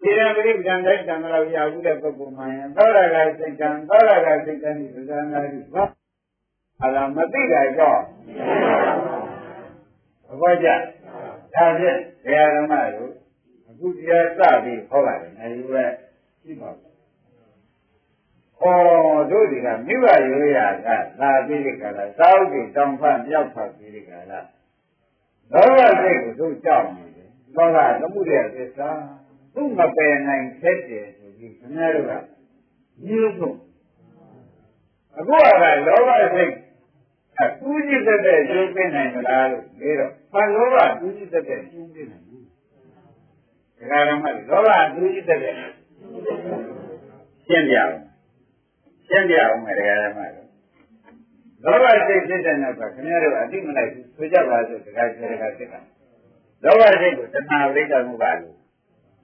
ဒီရံပရိကံတိုင်းတံလောက်ရဘူးတဲ့ပုဂ္ဂိုလ်မှရင်သောရကစိတ်ကံသောရကစိတ်ကံဒီသဇာနာတိဘာအလားမသိတာကြောင့်ဘောကြဒါဖြင့်ဘုရားဓမ္မတို့အခုတရားစပြီးဟောပါတယ်အဲဒီပဲရှိပါဘူး။တို့ဒီကမိဘရိုးရာကသာပြီးဒီကလာသာဥဒိတောင်ဖတ်မြောက်ဖတ်ပြီးဒီကလာလောဘစိတ်ကိုတို့ကြောက်နေတယ်။လောဘသမှုရဲ့သစ္စာသူ့မပယ်နိုင်ဖြစ်တယ်ဆိုပြီးခင်ဗျားတို့ကညှို့ဖို့အခုကလောဘစိတ်ကူးကြည့်တဲ့ကျိုးပေးနိုင်မလားလို့ပြီးတော့ဘာလောဘကူးကြည့်တဲ့ကျိုးပေးနိုင်ဘူး။ဒါကမှလောဘကူးကြည့်တဲ့ရှင်းပြအောင်မယ်တရားဓမ္မတွေလောဘစိတ်ဖြစ်တဲ့နောက်ကခင်ဗျားတို့အတိမလိုက်ဘူးဆိုကြပါစို့တခါဖြစ်တာလောဘစိတ်ကိုတဏှာဝိတ္တမှုပါလို့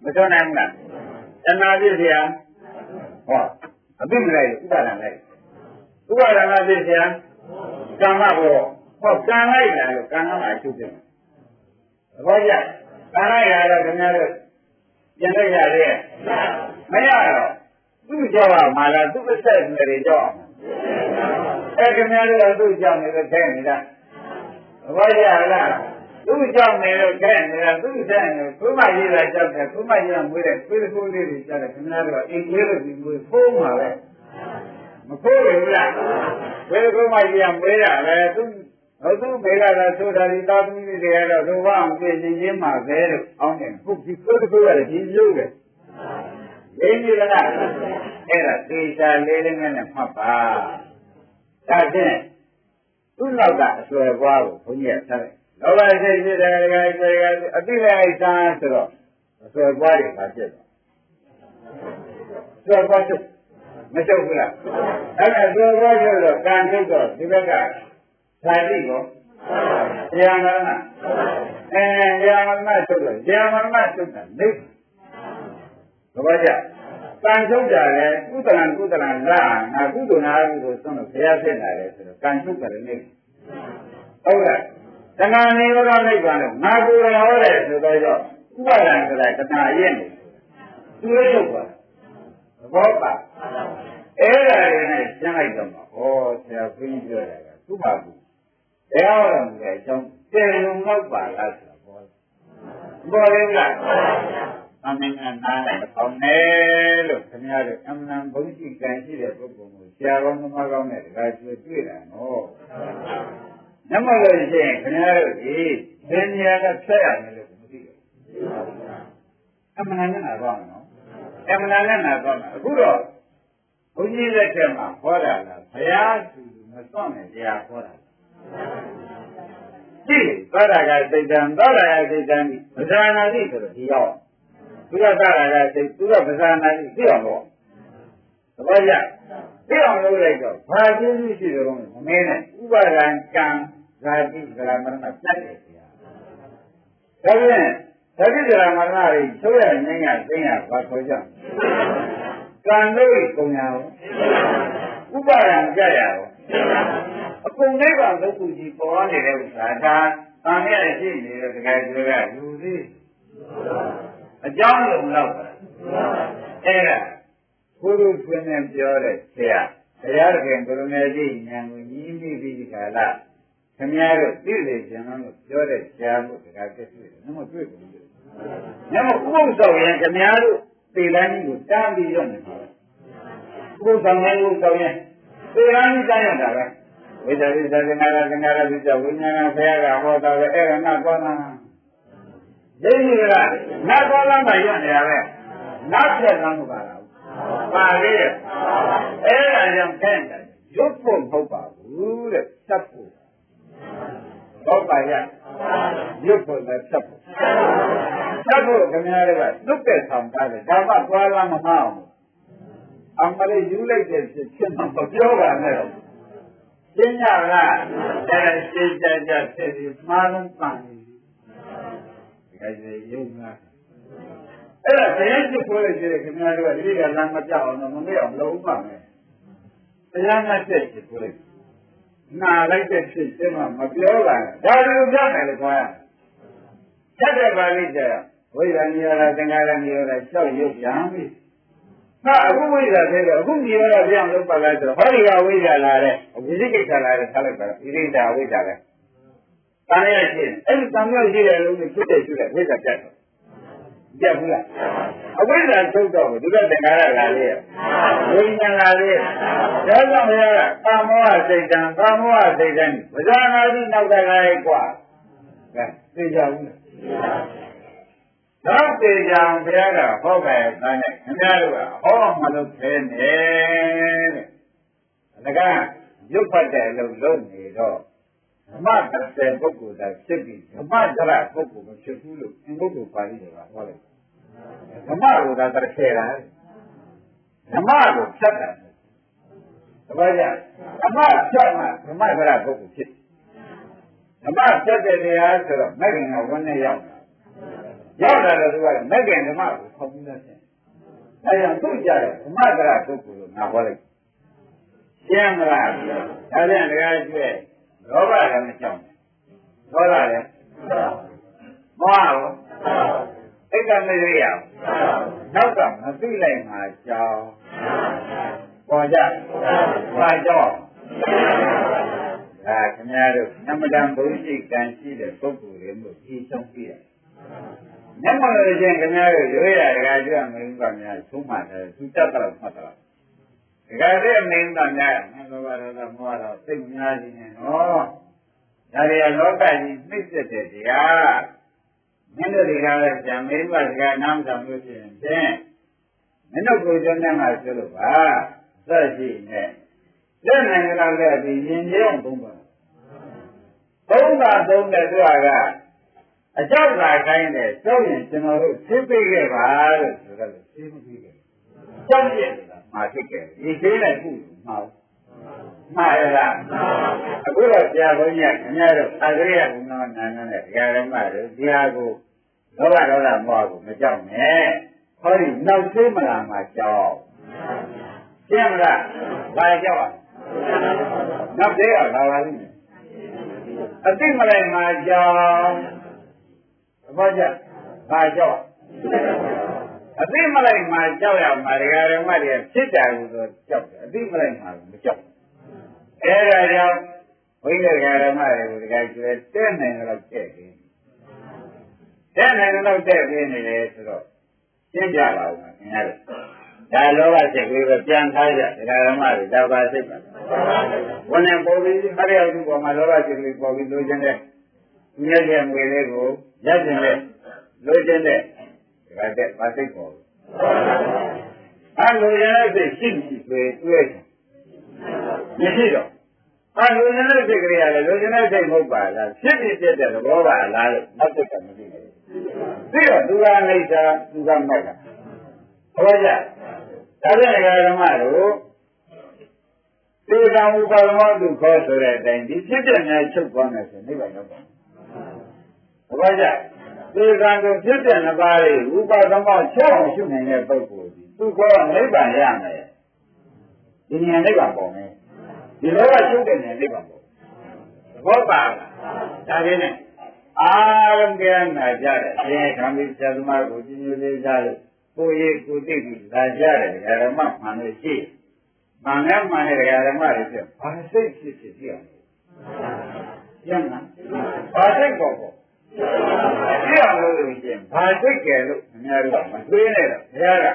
မစွမ်းနိုင်ဘူးလားတဏှာဖြစ်เสียဟောအတိမလိုက်ဥပါဒံလိုက်ဥပါဒံဖြစ်เสียကံမဘောဟောကံလိုက်တာလို့ကံကအချုပ်တယ်သဘောကျကံလိုက်တာတော့ခင်ဗျားတို့ပြန်လိုက်ရတယ်မရတော့သူ့ကြောက်မှာလားသူ့အဆက်တွေကြောက်ခင်ဗျားတို့သူ့ကြောက်နေလို့ခဲနေတာသဘောကျလားသူ့ကြောက်နေလို့ခဲနေတာသူ့ဆက်နေဘုမကြီးလာကြောက်တယ်ဘုမကြီးကမွေးတယ်ပြေးခိုးလေးတွေကြောက်တယ်ခင်ဗျားတို့အိမ်ကြီးလို့ဒီမွေးဖိုးမှာပဲမဖိုးဘူးလားဘယ်ဘုမကြီးကမွေးတာပဲသူမေကတော့ဆိုတာဒီသားသမီးတွေကတော့ဘုရားအောင်ပြင်ချင်းမှာပဲလို့အောင်းတယ်ဟုတ်ဒီကိုယ်တခုရတယ်ဒီရုပ်တယ်သိပြီလားအဲ့ဒါသေချာလေးလေးနဲ့မှတ်ပါဒါဖြင့်သူ့နောက်ကအစွဲပွားကိုဘုန်းကြီးကဆက်လိုက်လောဘစိတ်ဖြစ်တယ်အတိလိုက်စားဆိုတော့အစွဲပွားတွေပါဖြစ်တယ်စွဲပွားချုပ်မချုပ်ဘူးလားအဲ့ဒါစွဲပွားချုပ်တော့ကံချုပ်တော့ဒီဘက်ကဓာတိကိုတရားမရဏတရားမရဏချုပ်တော့တရားမရဏချုပ်တာနေသဘောကျတန်ချုပ်ကြတယ်ကုသလံလာငါကုသနာကိုဆုံးလို့ဘုရားဖြစ်လာတယ်ဆိုတော့ကံချုပ်တယ်နေဟုတ်လားတဏှာနေရောနိဗ္ဗာန်လို့ငါကိုယ်တော်ဟောတယ်ဆိုတော့ဥပါဒံဆိုတာတဏှာရဲ့နေသူလည်းချုပ်ပါသဘောပါ အဲ့ဒါတွေနဲ့ရှင်းလိုက်တော့ဟောဆရာဘုန်းကြီးပြောတာကသူ့ပါဘူးတရားတော်မူတဲ့အကြောင်းတေလုံတော့ပါလားဆိုတော့ဘောလေးလားအမင်းကနားနဲ့ပေါင်းတယ်လို့ခင်ဗျားတို့အမှန်ဘုန်းကြီးကံရှိတဲ့ပုဂ္ဂိုလ်ကိုဆရာကောင်းသမားကောင်းနဲ့တခါကျွေးတွေ့တာနော်နမလို့ရှိရင်ခင်ဗျားတို့ဒီသင်ညာကဆက်ရမယ်လို့မသိဘူးအမှန်နဲ့နာကောင်းနော်အမှန်နဲ့နာကောင်းတာအခုတော့ဘုန်းကြီးလက်ထက်မှာဟောတာလားဘုရားသူမစွန့်နဲ့တရားဟောတာကြည့်သောတာကစိတ်တံသောတာကစိတ်တံပဇာနာတိဆိုတော့ဒီရောက်သူကသောတာကစိတ်သူကပဇာနာတိသိအောင်လို့သဘောကျသိအောင်လုပ်လိုက်တော့ဘာကျေးဇူးရှိတယ်တော့မမင်းနဲ့ဥပါဒံကံဇာတိဗလာမရဏပြတ်တယ်ဗျာဒါပြန်ဇာတိဗလာမရဏတွေဆိုရငင်းရသိရဘာခေါ်ကြကံလို့ကုန်ရအောင်ဥပါဒံကြရအောင်အကုန်နိဗ္ဗာန်ဒုက္ခကြီးပေါ်နေတဲ့ဥစ္စာဒါတန်ရရှိနေတဲ့တကယ်ဆိုရလူသေးအကြောင်းလုံးတော့အဲ့ဒါဘုရုတွင်နဲ့ပြောတဲ့ဆရာတရားတော်ကဘုရုနယ်ကြီးဉာဏ်ကိုညီးမိပြီးခါလာခင်ဗျားတို့သိလေကျန်လို့ပြောတဲ့ဆရာတို့တကယ်တွေ့တယ်နမတွေ့ဘူးနမဥပုသ်ဆောင်ရင်ခင်ဗျားတို့သေလန်းကြီးကိုတန်းပြီးရောက်နေပါဥပုသ်ဆောင်ရင်ဥပုသ်ဆောင်ရင်သေလန်းကြီးတန်းရောက်တာပဲဝိဇ္ဇာဝိဇ္ဇာသင်္ခါရသင်္ခါရဝိဇ္ဇာဝိညာဏဘုရားကဟောတာပဲအဲ့ဒါငါကောနာဒိဋ္ဌိကငါကောနာမှရနေရပဲနောက်ဆက်လမ်းမပါလားပါလေအဲ့ဒါကြောင့်တဲ့ရုပ်ဖို့မဟုတ်ပါဘူးတဲ့စပ်ဖို့တော့ပါရရုပ်ဖို့လည်းစပ်ဖို့စပ်ဖို့ခင်ဗျားတို့ကလွတ်တဲ့ဆောင်တာလေဒါမှသွားလာမမအောင်အမလေးယူလိုက်တဲ့ဖြစ်မှမပြောပါနဲ့ရှင်းရလားအဲ့ရှင်းကြဖြစ်ပြီးမှားလုံးပန်နေဒီကနေ့ရုပ်ငါအဲ့ဒါတရားစစ်ဖို့လေခင်ဗျားတို့ကဒီကလမ်းမပြောက်အောင်မမေ့အောင်လုပ်ပါမယ်တရားငါစစ်စစ်ဖို့လေနာလိုက်တဲ့ဖြစ်စမှမပြောပါနဲ့ဒါလိုပြောတယ်လေခေါ်ရချက်တဲ့ပါလိမ့်ကြဝိဇ္ဇာနိရောဓသင်္ခါရနိရောဓရှောက်ရုပ်ပြန်ပြီဟာအခုဝိဇ္ဇာသေးတယ်အခုနိရောဓပြောင်းလုပ်ပါလားဆိုတော့ဟောဒီကဝိဇ္ဇာလာတယ်ဝိသိကိစ္စလာတယ်ထားလိုက်ပါဣရိဒာဝိဇ္ဇာပဲတန်ရရှိအဲ့ဒီတန်ရရှိတဲ့လုံးကိုဖြစ်တဲ့ရှိတဲ့ဝိဇ္ဇာပြတ်တယ်ပြတ်ဘူးလားအဝိဇ္ဇာထုတ်တော့ဒီကသင်္ခါရလာလေဝိညာဉ်လာလေဒါကြောင့်ဘုရားကကာမောဟစိတ်တံကာမောဟစိတ်တံဝဇာနာတိနောက်ကလိုက်กว่าကဲသိကြဘူးတော့တေကြံဘုရားကဟောခဲ့တဲ့နဲ့ခင်ဗျားတို့ကဟောမလို့သေးနဲ့ဒါကရုပ်ဖတ်တဲ့အလုပ်လုပ်နေတော့ဓမ္မတစ်ဆယ်ပုဂ္ဂိုလ်သာဖြစ်ပြီးဓမ္မဒရပုဂ္ဂိုလ်မဖြစ်ဘူးလို့အင်္ဂုတ္တပါဠိတွေကဟောလိုက်ဓမ္မကိုသာတစ်ဆယ်တာဓမ္မကိုဖြတ်တာတပည့်ကြဓမ္မဖြတ်မှဓမ္မဒရပုဂ္ဂိုလ်ဖြစ်ဓမ္မဖြတ်တဲ့တရားဆိုတော့မဂ္ဂင်ကဝန်းနဲ့ရောက်တာလည်းသူကမဂ္ဂင်ဓမ္မကိုထောက်ပြီးသားဖြစ်အဲဒါသူ့ကြတယ်ဓမ္မဒရပုဂ္ဂိုလ်လို့ငါဟောလိုက်ရှင်းမလားဒါပြန်တရားကျွဲလောဘလည်းမကြောက်ဘူးဒေါသလည်းမောဟရောအိတ်ကမရိယာနောက်ကမသိလိုက်မှာကြောင်းပေါ်ကြပါကြောင်းဒါခင်ဗျားတို့နမတန်ဘုရှိကံရှိတဲ့ပုဂ္ဂိုလ်တွေမျိုးဒီဆုံးပြည့်တယ်မျက်မှောက်လို့ချင်းခင်ဗျားတို့ရွေးရတကကြွမင်းကများသုံးမှတယ်သူတတ်တော့မှတ်တော့တကယ်တည်းမင်းကများမင်းလောဘဒေါသမောဟတော့သိများနေတယ်နော်ဒါရီလောကကြီးနှိမ့်သက်တဲ့တရားမင်းတို့တွေကလည်းဇံမင်းကစကားနားမဆောင်လို့ရှိရင်ဖြင့်မင်းတို့ကိုယ်ကျမ်းမှာဆိုလို့ပါသက်ရှိနေလက်နိုင်ကြတဲ့ဒီရင်ကျုံသုံးပါသုံးတဲ့သူကအကြောက်လာခိုင်းတယ်ကြောက်ရင်ကျွန်တော်တို့သိသိခဲ့ပါလို့ဆိုတော့သိမသိခဲ့ကြောက်ရဲ့မှာဖြစ်ခဲ့ဒီသေးတဲ့ခုမှာမှားရလားအခုတော့ဆရာဘုန်းကြီးကခင်ဗျားတို့အကြရိယဘုံတော်နာနာနဲ့တရားဓမ္မတို့ဒီဟာကိုလောဘဒေါသမောဟကိုမကြောက်နဲ့ဟောဒီနောက်သေးမလားမှာကြောက်ရှင်းမလားဘာကြောက်နောက်သေးကလာပါလိမ့်မယ်အသိမလိုက်မှာကြောက်ဘာကြောက်ဘာကြောက် အသိမလိုက်မှကြောက်ရမှာဒကာဓမ္မတွေဖြစ်တယ်လို့ကြောက်တယ်အသိမလိုက်မှမကြောက်အဲဒါကြောင့်ဘုန်းကြီးဒကာဓမ္မတွေကိုဒကာကျွဲတဲ့နိုင်တော့တဲ့ပြီတဲ့နိုင်တော့တဲ့ပြီနေတယ်ဆိုတော့ရှင်းပြပါဦးခင်ဗျားတို့ဒါလောဘစိတ်လေးပဲပြန်ထားကြဒကာဓမ္မတွေဒါပါစိတ်ပါဘုန်းနဲ့ပေါ်ပြီးခရယသူပေါ်မှာလောဘစိတ်လေးပေါ်ပြီးလိုချင်တဲ့မြတ်ရဲ့ငွေလေးကိုရကျင်တဲ့လိုချင်တဲ့ဒါတဲ့ပါစိတ်ပေါ်လိုချင်တဲ့စိတ်ရှိပြီဆိုရင်တွေ့တယ်မရှိတော့လိုချင်တဲ့စိတ်ကလေးရတယ်လိုချင်တဲ့စိတ်မဟုတ်ပါလားဖြစ်ဖြစ်တဲ့သဘောပါလားလို့နောက်တစ်ခါမသိဘူးပြီးတော့သူကအိဋ္ဌာသူကမက်ကဟောကြဒါပြန်ဓမ္မတို့သေကံဥပါဒမောသူခေါ်ဆိုတဲ့အတိုင်းဒီဖြစ်တဲ့များချုပ်သွားမယ်ဆိုနိဗ္ဗာန်ရောက်ပါဘူးဟောကြသေကံကိုဖြစ်တဲ့နှစ်ပါးလေးဥပါဒမောချုပ်အောင်ရှုနိုင်တဲ့ပုဂ္ဂိုလ်ဒီသူခေါ်နိဗ္ဗာန်ရမယ်ဒီဉာဏ်နိဗ္ဗာန်ပေါ်မယ်ဒီလောကချုပ်တဲ့ဉာဏ်နိဗ္ဗာန်ပေါ်ဘောပါဒါပြင်းနဲ့အာရုံကနာကြတယ်အရင်ခံပြီးဆရာသမားကိုကြီးကြီးလေးစားလို့ကိုယ်ရေးကိုသိပြီးလာကြတယ်ဓမ္မမှန်လို့ရှိမှန်နဲ့မှန်တဲ့ဓမ္မတွေဆိုဘာစိတ်ဖြစ်ဖြစ်ပြအောင်ရမ်းလားဘာစိတ်ပေါ်ပေါ်ပြအောင်လို့ရှိရင်ဘာစိတ်ကဲလို့အများတို့ကမတွေးနဲ့တော့ဘုရားက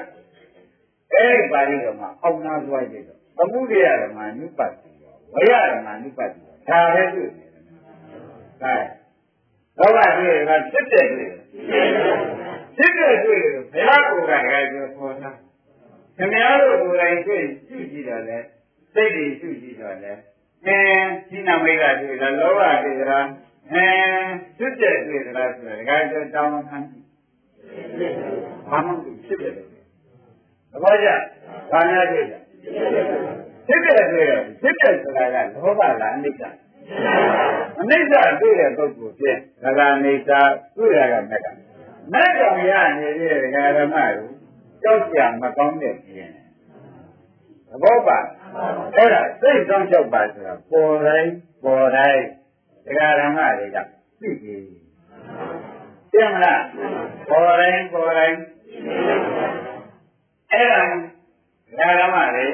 အဲ့ဒီပါဠိတော်မှာအောက်နာသွားကြည့်တော့သမုဒိယဓမ္မနုပတ်တိဝရဓမ္မနုပတ်တိဒါပဲတွေ့နေတယ်ဒါလောကကြီးကဖြစ်တဲ့တွေ့ဖြစ်တဲ့တွေ့ဘုရားကိုယ်ကလည်းပြောခေါ်တာခင်ဗျားတို့ကိုယ်တိုင်တွေ့ကြည့်ကြည့်တော့လေစိတ်တွေကြည့်ကြည့်တော့လေဒီနမိတ်ကတွေ့တာလောဘတွေ့တာဖြစ်တဲ့တွေ့တာဆိုတော့ဒါကတောင်းခံဘာမှဖြစ်တယ်ဘောကြဘာများတွေ့တာဖြစ်တဲ့တွေ့တယ်ဖြစ်တဲ့ဆိုတာကလောဘလားအနိစ္စအနိစ္စတွေ့တဲ့ပုဂ္ဂိုလ်ဖြင့်ဒါကအနိစ္စတွေ့ရကမက်ကမက်ကောင်ရနေတဲ့ဓမ္မတို့ကြောက်ကြမကောင်းတဲ့ပြင်သဘောပါအဲ့ဒါစိတ်ဆောင်လျှောက်ပါဆိုတာပေါ်တိုင်းဓမ္မတွေကသိပြီသိမလားပေါ်တိုင်းအဲ့ဒါဓမ္မတွေ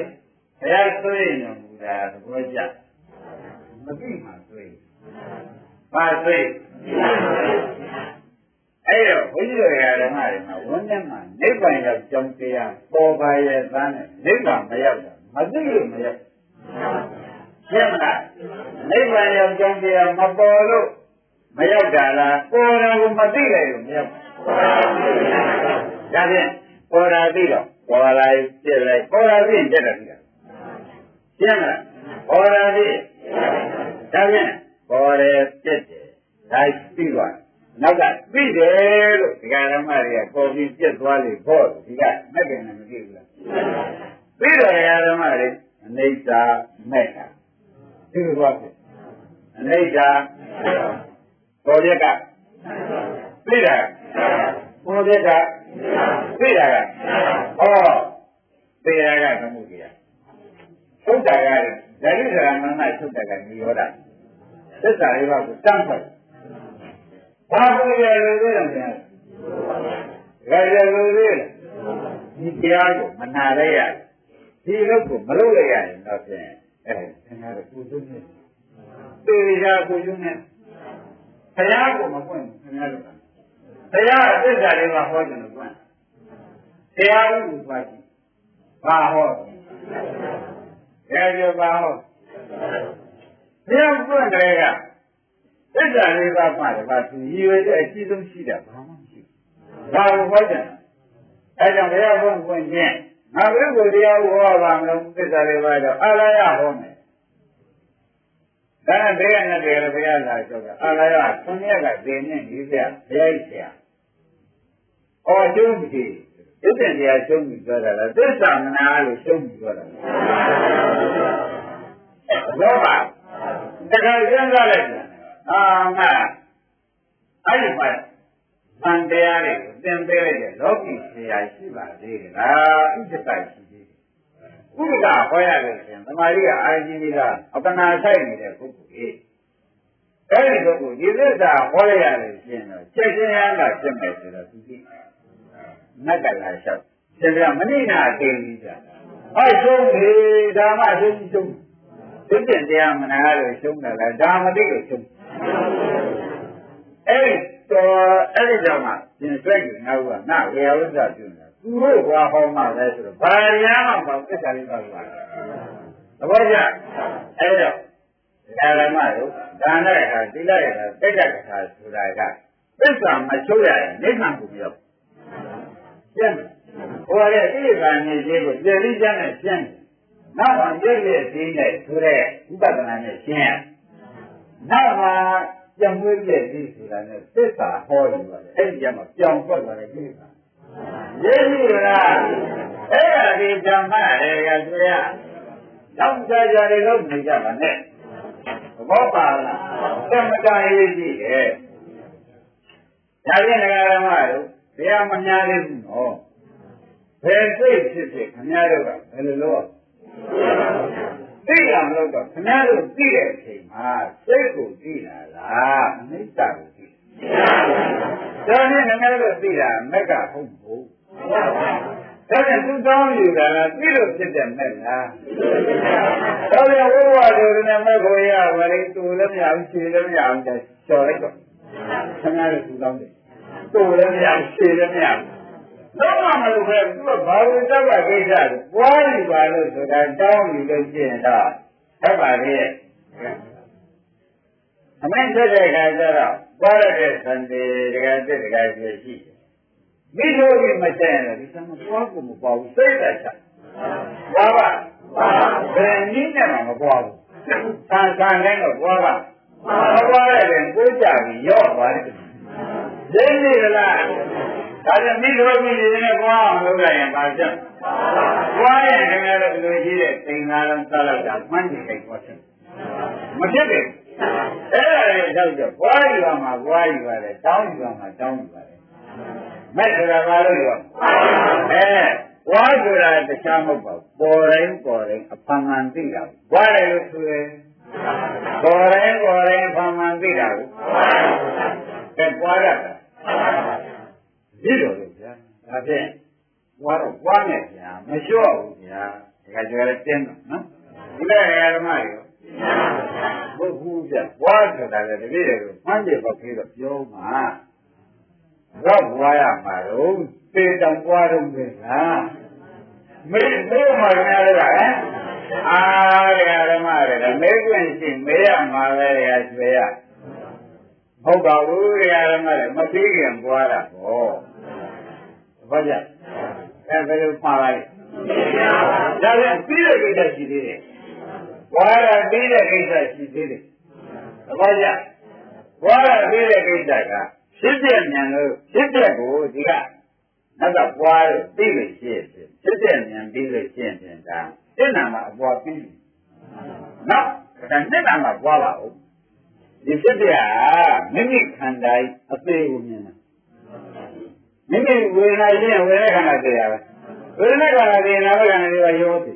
ဘုရားသွေးညွန်မူတာသဘောကျမသိမှသွေးပါသွေးအဲ့တော့ဘုရားဓမ္မတွေမှာဝန်းထဲမှာနိဗ္ဗာန်ရောက်ကြောင်းတရားပေါ်ပါရဲ့သားနဲ့နိဗ္ဗာန်မရောက်တာမသိလို့မရောက်ရှင်းမလားနိဗ္ဗာန်ရောက်ကြောင်းတရားမပေါ်လို့မရောက်တာလားပေါ်တာကိုမသိလိုက်လို့မရောက်ဒါဖြင့်ပေါ်တာသိတော့ပေါ်လိုက်ပြည့်လိုက်ပေါ်တာသိရင်ပြည့်တယ်သိတာရှင်းမလားပေါ်တာသိဒါဖြင့်ပေါ်တယ်ပြည့်တယ်ဒါသိသွားနောက်ကသိတယ်လို့ဒီကဓမ္မတွေကပေါ်ပြီးပြတ်သွားလေဖို့ဒီကမက်ကင်နဲ့မသိဘူးလားသိတယ်ဓမ္မတွေအနိစ္စမက်ကဒီလိုသွားဖြစ်အနိစ္စပေါ်ရက်ကသိတာပေါ်ရက်ကသိတာကသိတာကသမုဒိယသုတ်တာကဓာတိစရမဏသုတ်တာကနိရောဓသစ္စာလေးပါးကိုတန်းဖို့ဘာလို့ရလို့လဲဗျာရလို့လေဒီတရားကိုမနာရရဒီလုပ်ကိုမလုပ်ရရင်တော့ဖြင့်သင်္ခါရကိုကျွန်းနေတေရာကိုကျွန်းနေဘုရားကိုမပွင့်ခင်ဗျားတို့ဘုရားသစ္စာလေးပါဟောတယ်လို့ပွင့်တရားဥပ္ပါတိဘာဟောပြောပါဟောဘုရားပွင့်တယ်ကသစ္စာလေးပါးမှတပါးသူရည်ရွယ်တဲ့အရှိဆုံးရှိတာဘာမှမရှိဘူးဘာလို့ဟောကြလဲအဲကြောင့်ဘုရားဘုန်းပွင့်ခြင်းငါဘုရားတရားဟောပါမလို့သစ္စာလေးပါးတော့အာလယဟောမယ်ဒါနဲ့ဘယ်ရနဲ့တည်းလဲဘုရားလာပြောတာအာလယဆွန်ရက်ကတည်နေဒီပြဘုရားဆရာဟောကျုံးပြီသစ္စာတရားကျုံးပြီပြောတာလားသစ္စာမနာလို့ကျုံးပြီပြောတာဘောပါတခါစဉ်းစားလိုက်တယ်ငါအဲ့ဒီမှာသံတရားတွေကိုသင်ပေးလိုက်တဲ့လောကီဆရာရှိပါသေးတယ်လားဥပ္ပတရှိသေးတယ်ဥပ္ပတဟောရလို့ရှင်သမာဓိကအာရုံကြီးကအပနာဆိုင်နေတဲ့ပုဂ္ဂိုလ်ကြီးအဲ့ဒီပုဂ္ဂိုလ်ဒီသစ္စာဟောရလို့ရှင်တော့ချက်ချင်းရမ်းတာဖြစ်မယ်ဆိုတော့သူကြည့် နတ်ကလာလျှောက်ရှင်ပြမနိနာတင်ပြီးကြအဲ့ရှုံးလေဒါမှရှုံးရှုံးသိတဲ့တရားမနာလို့ရှုံးတယ်လားဒါမသိလို့ရှုံးအဲ့ဒီကြောင့်မှရှင်တွေ့ကြငါကငါဝေယဝိဇ္ဇပြုနေတာသူတို့ဘာဟောမှလဲဆိုတော့ဘာညာမှမသစ္စာလေးပါလို့သဘောကျအဲ့တော့ဓမ္မတို့ဒါနဲ့ဟာသီလရဲ့တိတ်တက္ကထာဆိုတာကသစ္စာမချုပ်ရရင်နိဗ္ဗာန်ကိုပြောကျင့်ဟောတဲ့ဣဗာန်ကြီးကိုပြည့်စည်ကြနဲ့ရှင်းနောက်မှပြည့်ပြည့်စည်နဲ့ဆိုတဲ့ဥပဒနာနဲ့ရှင်းရနောက်မှကြံွေးပြည့်စည်ဆိုတာနဲ့သစ္စာဟောတယ်ပါတယ်အဲ့ဒီကျမှပြောင်းထွက်သွားတယ်ကိစ္စရေးပြီလားအဲ့ဒါဒီဓမ္မတွေကဆိုရနောက်ကြကြတွေလို့နေကြပါနဲ့ဘောပါလားသမတရေးကြည့်ရဲ့ဒါဖြင့်ဓမ္မတို့တရားမများသေးဘူးနော်ဘယ်စိတ်ဖြစ်ဖြစ်ခင်ဗျားတို့ကဘယ်လိုလုပ်သိရမလို့တော့ခင်ဗျားတို့သိတဲ့အချိန်မှာစိတ်ကိုသိတာလားအနိစ္စကိုသိဒါနဲ့ခင်ဗျားတို့သိတာမက်ကဟုတ်ဘူးဒါနဲ့သူတောင်းယူတာလားသိလို့ဖြစ်တဲ့မဲ့လားဒါပြန်ဝိဝါဒနဲ့မဲ့ကိုရပါလေတူလည်းမရဘူးခြေလည်းမရဘူးကျော်လိုက်တော့ခင်ဗျားတို့သူတောင်းတယ်တူလည်းမရဘူးခြေလည်းမရဘူးတော့မလို့ပဲသူကဘာလို့တတ်ပါကိစ္စကိုပွားယူပါလို့ဆိုတာတောင်းယူလို့ရှိရင်တော့ဟုတ်ပါရဲ့အမင်းတက်တဲ့ခါကျတော့ပွားရတဲ့သံတေတကယ်တက်တကယ်ပြည့်ရှိမိတို့ကြီးမတည့်ရင်ဒီစမ်းပွားကိုမပွားဘူးစိတ်သက်သာပွားပါဘယ်နည်းနဲ့မှမပွားဘူးဆန်ဆန်တိုင်းတော့ပွားပါမပွားရရင်ကိုးကြပြီးရော့သွားတယ်ရင်းနေလားဒါကြောင့်မိတို့ကြီးတွေပွားအောင်လုပ်လိုက်ရင်ပါချက်ပွားရင်ခင်ဗျားတို့လူကြီးတဲ့သင်္ဃာလုံးသတ်လိုက်တာမှန်းနေလိုက်ပွားချက်မဖြစ်ဘူးအဲ့ဒါတွေတော့ပွားယူရမှာပွားယူရတယ်တောင်းယူရမှာတောင်းယူရတယ်မဲ့ဆိုတာဘာလို့ရောပွားဆိုတာတခြားမဟုတ်ပါဘူးပေါ်တိုင်းအဖန်မှန်သိတာပွားတယ်လို့ဆိုရင်ပေါ်တိုင်းအဖန်မှန်သိတာကိုကဲပွားရတယ်ဒီလိုလေဗျာဒါဖြင့်ပွားမယ်ဗျာမလျှော့ဘူးဗျာဒါကြွယ်တင်းတော့နော်ဒီလိုဓမ္မတွေဘုဟုဗျာပွားဆိုတာလည်းတပည့်တွေကိုမှန်းပြပေါ့ပြီးတော့ပြောမှာတော့ပွားရမှာတော့သေတောင်ပွားတော့မယ်လားမေးမှများလို့လားအာဓမ္မတွေမေးခွင့်ရှိမေးရမှာပဲကျွေရဟုတ်ပါဘူးဓမ္မတွေမပြီးခင်ပွားတာပေါ့ဘာကြဘယ်လိုမှားလိုက်ဒါပြန်ပြီးတဲ့ကိစ္စရှိသေးတယ်ဘွားရပြီးတဲ့ကိစ္စရှိသေးတယ်ဘာကြဘွားရပြီးတဲ့ကိစ္စကဖြစ်ပြမြန်လို့ဖြစ်ပြကိုဒီကနောက်ကဘွားလို့သိလို့ရှိရင်ဖြစ်ပြမြန်ပြီးလို့ရှိရင်ဒါစိတ်နာမှာအပွားပြီးနော်ဒါစိတ်နာမှာဘွားပါဦးဒီဖြစ်ပြမိမိခန္ဓာအသေးကိုမြင်တာမိမိဝေဒနာချင်းဝေဒနာခန္ဓာသိရပဲဝေဒနာခန္ဓာသိနာမခန္ဓာတွေကရောသိ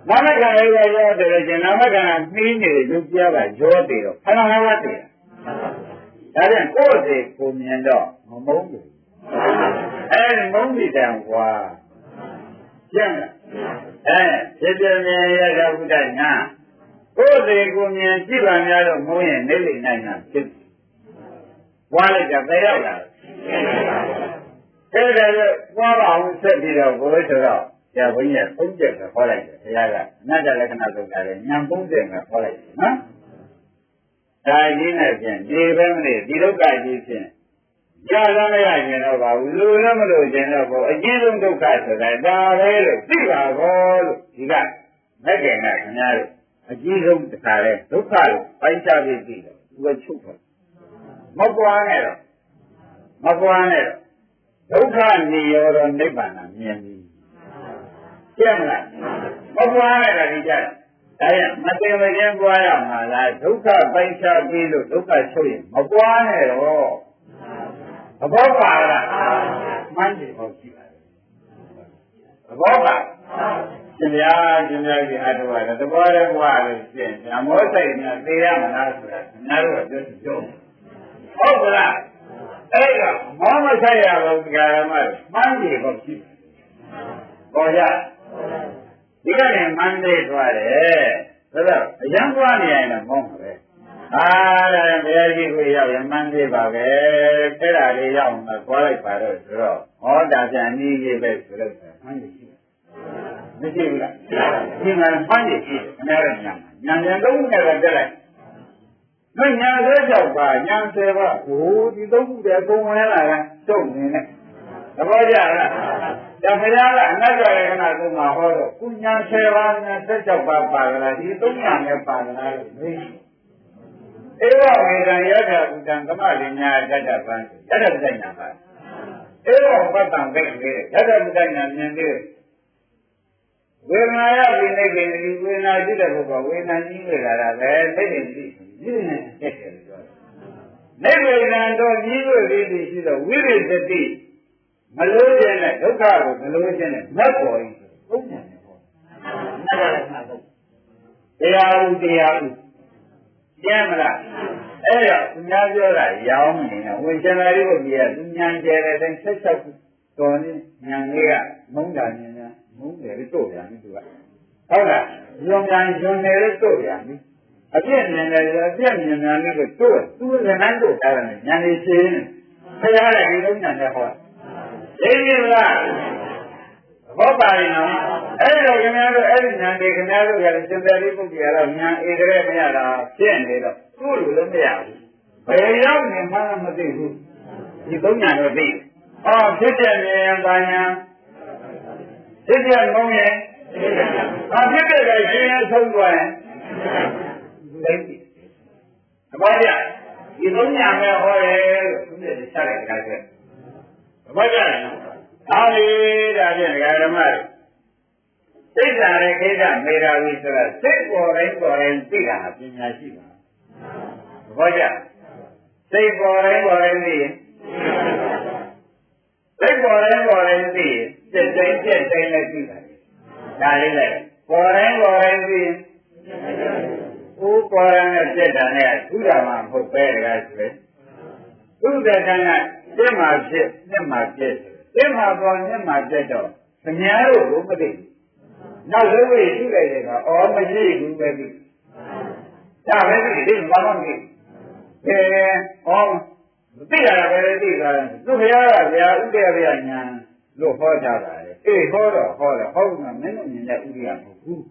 နာမခန္ဓာတွေကရောသိတယ်ကျင်နာမခန္ဓာပြီးနေရုပ်ပြားကရောသိတော့ခန္ဓာ၅ပါးသိတယ်ဒါပြန်ကိုယ်စိတ်ကိုမြင်တော့မမုန်းဘူးအဲဒီမုန်းတဲ့တန်ကွာကျင့်တယ်ဖြစ်ပြမြင်ရတဲ့ဘုဒ္ဓညာကိုယ်စိတ်ကိုမြင်ကြည့်ပါများတော့မုန်းရင်နေလိမ့်နိုင်တာဖြစ်ဘွားလိုက်တာပဲရောက်လာအဲ့ဒါလည်းဘွားပါအောင်ဆက်ပြီးတော့ဘုရားဆိုတော့ဆရာဘုန်းကြီးကသုံးချက်ပဲဟောလိုက်တယ်ဆရာကအနတ္တလက္ခဏာဆိုတာလည်းဉာဏ်သုံးချက်ပဲဟောလိုက်တယ်နော်ဒါကြီးနဲ့ဖြင့်ဒီဘက်မလေးဒီဒုက္ခကြီးဖြင့်ကြာလည်းမရရင်တော့ပါဘူးလူလည်းမလို့ခြင်းတော့ဘောအကြီးဆုံးဒုက္ခဆိုတာဒါပဲလို့သိပါကောလို့ဒီကမက်ကင်ကခင်ဗျားတို့အကြီးဆုံးတစ်ခါလဲဒုက္ခကိုပိုင်းခြားပြီးသိတယ်သူကချုပ်တယ်မပွားနဲ့တော့ဒုက္ခនិရောဓနိဗ္ဗာန်မြင်ပြီကျင့်လားမပွားနဲ့တော့ဒီကြဒါရမသိမချင်းပွားရမှာလားဒုက္ခပိုင်းခြားပြီးလို့ဒုက္ခချုပ်ရင်မပွားနဲ့တော့သဘောပါလားမှန်တယ်ဟုတ်ရှိပါတယ်သဘောပါရှင်ဗျာဒီအတူပါသဘောတည်းပွားလို့ရှင်ဓမ္မောစိတ်နဲ့သိရမလားဆိုတာခင်ဗျားတို့ကပြောဟုတ်ကလားအဲ့တော့မောမဆိုင်ရဘူးဓမ္မမှန်ပြီဘ ပေါက်ရှိပေါ်ကြဒီကနေ့မန္တေသွားတယ်ဆိုတော့အရန်သွားနေရင်တော့မောင်းပါပဲဒါဘုရားကြီးကိုရောက်ရင်မန္တေပါပဲအဲ့ဒါလေးရောက်မှသွားလိုက်ပါတော့ဆိုတော့ဟောတာပြန်နည်းကြီးပဲဆိုတော့မှန်းရှိမရှိဘူးလားဒီမှာမှန်းရှိတယ်အများကြီးညာလုံးနဲ့ပဲတက်လိုက်မညာသေးကြောက်ပါညာသေးပါဟိုဒီသုံးခုတည်းပုံဝင်လာတာတုံနေနဲ့သဘောကျလားဒါဘုရားကအနတ္တရကနာကုမှာဟောတော့ကုညာ10ပါးနဲ့16ပါးပါကြလားဒီ3ညာနဲ့ပါကြလားလို့မေးဧဝမေတံယထာဘုဒ္ဓံသမလိညာတတ္တပံယထာပဒညာပါဧဝပတ္တံဘိက္ခေယထာပဒညာမြင်သေးဝေဒနာယဝိနိဗ္ဗေနိဝေဒနာရှိတဲ့ဘုရားဝေဒနာကြီးနေတာကပဲသိနေပြီဒီနဲ့တက်တယ်ပြောနိဗ္ဗာန်တော်ကြီးလို့ဒီရှိတော့ဝိရိသတိမလို့ခြင်းနဲ့ဒုက္ခကိုမလို့ခြင်းနဲ့မက်ပေါ်ကြီးသုံးတယ်ပေါ့တရားဥတရားဥကျမ်းမလားအဲ့တော့သူများပြောတာရောင်းနေတယ်ဝင်ရှင်သာရိပုတ္တရာသူဉာဏ်ကျဲတဲ့တိုင်း16ခုတော်နေဉာဏ်လေးကမုန်းတာဉာဏ်ကမုန်းတယ်လို့တို့ပြန်ပြီသူကဟုတ်လားညွန်ပြန်ညွန်တယ်လို့တို့ပြန်ပြီအပြည့်မြင်တယ်အပြည့်မြင်တယ်လို့တို့သူကလည်းတို့တာတယ်ဉာဏ်လေးချင်းဆရာကလည်းဒီလိုဉာဏ်နဲ့ဟောသိပြီလားဘောပါရင်နော်အဲ့လိုခင်ဗျားတို့အဲ့ဒီဉာဏ်တွေခင်ဗျားတို့ကလည်းစင်တယ်လေးပုဂ္ဂိုလ်ကတော့ဉာဏ်ဧကရဲမရတာဖြစ်နေတော့သူ့လိုလည်းမရဘူးဘယ်ရောက်နေမှမသိဘူးဒီသုံးဉာဏ်တော့သိဖြစ်တဲ့ဉာဏ်ပါညာဖြစ်တဲ့မုံရင်ဖြစ်တဲ့ကရှင်ရဆုံးသွားရင်သိပြီတပည့်ရဒီသုံးဉာဏ်ပဲဟောတယ်လို့သူနဲ့ဆက်တဲ့အခါကျဘာကြလဲအားလေဒါဖြင့်ဓမ္မတွေစိတ်ဓာတ်ရဲ့ခိစ္စမေရာဝီဆိုတာစိတ်ပေါ်တိုင်းသိတာပညာရှိပါဘာကြစိတ်ပေါ်တိုင်းသိရင်စိတ်ပေါ်တိုင်းသိရင်စိတ်တိုင်းလည်းသိပါတယ်ဒါလေးလေပေါ်တိုင်းသိရင်ဦးပေါ်တိုင်းနဲ့စိတ်ဓာတ်နဲ့ထူတာမှမဟုတ်ပဲတကားဆိုရင်သူ့တဲ့ကံကစိတ်မှာဖြစ်နှစ်မှာပြည့်စိတ်မှာပေါ်နှစ်မှာပြည့်တော့ခင်ဗျားတို့ကိုမသိဘူးနောက်ဆုံးဝေးရှိလိုက်တဲ့ကအော်မရှိဘူးပဲသိဒါပဲသိတယ်ဘာမှမသိအော်မသိရတာပဲသိတာသူဘုရားကဗျာဥဒယဗျာညာလို့ဟောကြတာလေအေးဟောတော့ဟုတ်မှာမင်းတို့မြင်တဲ့ဥဒယမဟုတ်ဘူး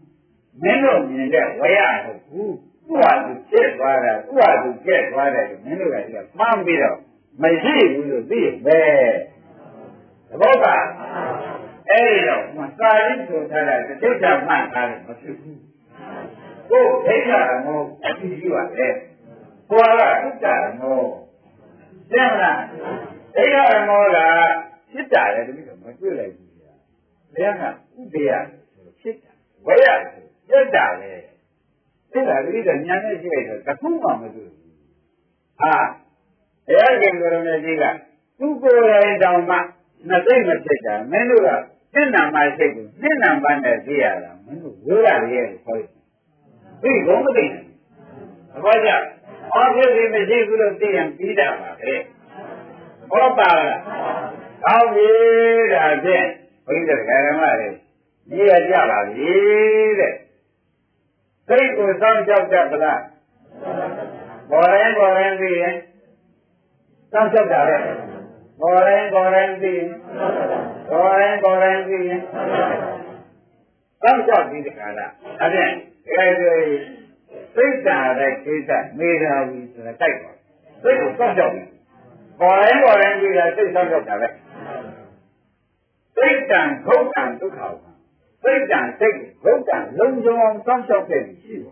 မင်းတို့မြင်တဲ့ဝရမဟုတ်ဘူးသူ့ဟာသူကျက်သွားတာသူ့ဟာသူကျက်သွားတယ်မင်းတို့ကဒီကမှန်းပြီးတော့မရှိဘူးလို့သိပဲသဘောပါအဲ့ဒီတော့စာရင်းဆိုထားတာတိဋ္ဌာမှန်ထားတယ်မဖြစ်ဘူးကိုယ်ဒိဋ္ဌာမောအကြည့်ကြည့်ပါလေကိုယ်ကဥစ္စာမောသိမလားဒိဋ္ဌာမောကဖြစ်တာလေတတိကမတွေ့လိုက်ဘူးဗျာဘုရားကဥဒေယဖြစ်တာဝရဖြစ်တာလေဖြစ်တာဒီကညာနဲ့ရှိလိုက်တော့တခုမှမတွေ့ဘူးဟာဘုရားရှင်ကိုယ်တော်မြတ်ကြီးကသူကိုယ်တိုင်တောင်မှနှစ်သိမ့်မဖြစ်တာမင်းတို့ကစိတ်နာမှစိတ်ကိုစိတ်နာမှနဲ့သိရတာမင်းတို့ဝိရရဲ့ခေါ်တယ်ဒီဘုံမသိဘူးဘာကြောင့်အော်ဖြစ်ပြီးမရှိဘူးလို့သိရင်ပြီးတာပါပဲဟောပါလားကောင်းပြီဒါဖြင့်ဘုရားဓမ္မတွေကြီးရကြပါပြီတဲ့စိတ်ကိုစောင့်ကြောက်တတ်ပလားပေါ်ရင်သိရင်စောင့်ကြောက်တာလေပေါ်ရင်သိရင်သိရင်စောင့်ကြောက်ပြီးတခါလားအဲ့ဒါစိတ်ဓာတ်ရဲ့ကိစ္စမေရာဝီဆိုတာတိုက်ပါစိတ်ကိုစောင့်ကြောက်ပြီးပေါ်ရင်သိတာစိတ်စောင့်ကြောက်တာပဲစိတ်တံဒုက္ခံဒုက္ခစိတ်တံစိတ်ဒုက္ခံလုံးစုံအောင်စောင့်ကြောက်တဲ့ရှိပါ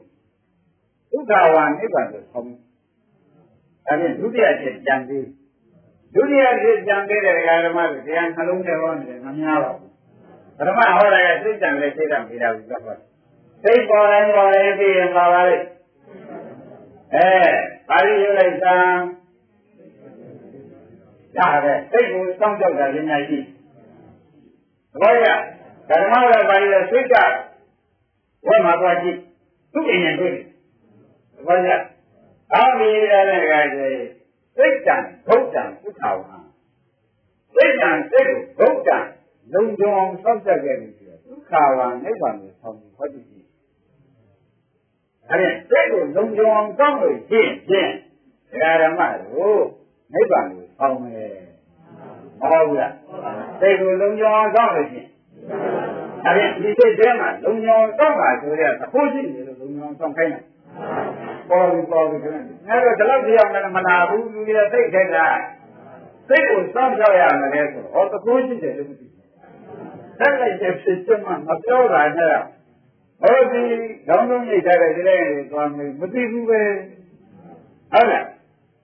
ဒုက္ခဝါနိဗ္ဗာန်ကိုဆုံးအဲ့ဒီဒုတိယချက်ကြံပြီးဒုတိယဖြစ်ကြံခဲ့တဲ့ဓမ္မတွေတရားနှလုံးထဲဟောနေတယ်မများပါဘူးပထမဟောတာကစိတ်တံနဲ့စိတ်တံပြတာကိုသတ်ပါစိတ်ပေါ်တိုင်းသိရင်ပါပါလေပါဠိရေးလိုက်တာဒါပဲစိတ်ကိုစောင့်ကြောက်တာဉာဏ်ရှိသဘောကျဓမ္မဝရပါဠိရဲ့စိတ်ကဝတ်မှာသွားကြည့်သူ့ဉာဏ်တွေ့သဘောကျအောင်းပြီးရတဲ့ခါကျစိတ်တံဒုက္ခံဥထာဝံစိတ်တံစိတ်ကိုဒုက္ခံ ုံအောင်စောင့်ကြခဲ့ပြီဆိုတော့ဒုက္ခဝါနိဗ္ဗာန်ကိုဆောင်ပြီးဟောကြည့်။အဲ့ဒီစိတ်ကိုလုံခြုံအောင်စောင့်လို့ရှင်းဒကာဓမ္မတို့နိဗ္ဗာန်ကိုဆောင်မယ်။မဟုတ်ဘူးလား။စိတ်ကိုလုံခြုံအောင်စောင့်လို့ရှင်း။အဲ့ဒီစိတ်ထဲမှာလုံခြုံအောင်စောင့်ပါဆိုတဲ့သဘောရှိနေလို့လုံခြုံအောင်စောင့်ခိုင်းတယ်။ပေါ်ပြီးခင်ဗျ။အဲ့တော့ဒီလောက်ပြောင်းလည်းမနာဘူးလူတွေစိတ်ထဲကစိတ်ကိုစောင့်ကြောက်ရမယ်လေဆိုတော့သဘောရှိတယ်လို့မသိဘူး။ဆက်လိုက်တဲ့ဖြစ်ချက်မှမပြောတာနဲ့ဟောဒီလောင်းလုံးနေကြတဲ့ဒီလေးတွေသွားမသိဘူးပဲဟုတ်လား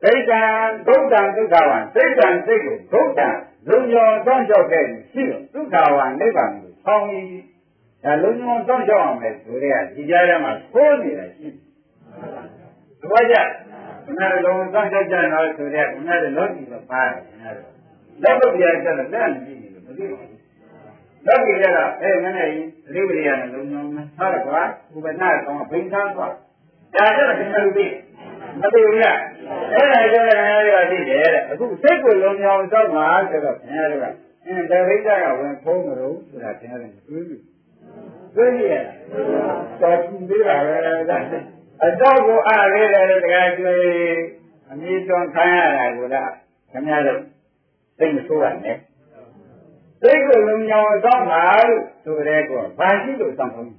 စိတ်တံဒုက္ခဒုက္ခဝံစိတ်တံစိတ်ကိုဒုက္ခလုံညောစောင့်ကြောက်တဲ့ရှိလို့ဒုက္ခဝံနိဗ္ဗာန်ကိုဆောင်းပြီးဒါလုံညောစောင့်ကြောက်အောင်လေဆိုတဲ့ဒီကြားထဲမှာသိုးနေတာရှိတယ်။ဘာကြခဏလုံးစောင့်ကြောက်ကြတော့ဆိုတဲ့ခဏလောကီတော့ပါတယ်ခဏလောကီရကျတော့လက်ကြည့်နေလို့မသိဘူးလောကီရတော့မင်းနဲ့သတိပရိယာနဲ့လုံညောမယ်ဟုတ်တယ်ကွာဥပနာတော့ဘိန်းသားသွားဒါကြတော့ခင်ဗျားတို့သိမသိဘူးလားအဲ့ဒါကြောင့်လည်းခင်ဗျားတို့သိတယ်တဲ့အခုစိတ်ကိုလုံညောစောင့်မှာဆိုတော့ခင်ဗျားတို့ကဒါဘိန်းသားကဝင်ဖုံးမလို့ဆိုတာခင်ဗျားတို့တွေးပြီးသိရတော်သူသေးတာပဲအတော့ကိုအားရတဲ့တကယ်ကျွေးအမြင့်တွန်းခံရတာကိုလားခင်ဗျားတို့သိမဆိုးရနဲ့စိတ်ကိုလုံညောစောင့်ပါလို့ဆိုတဲ့ကောဘာရှိလို့စောင့်ဖို့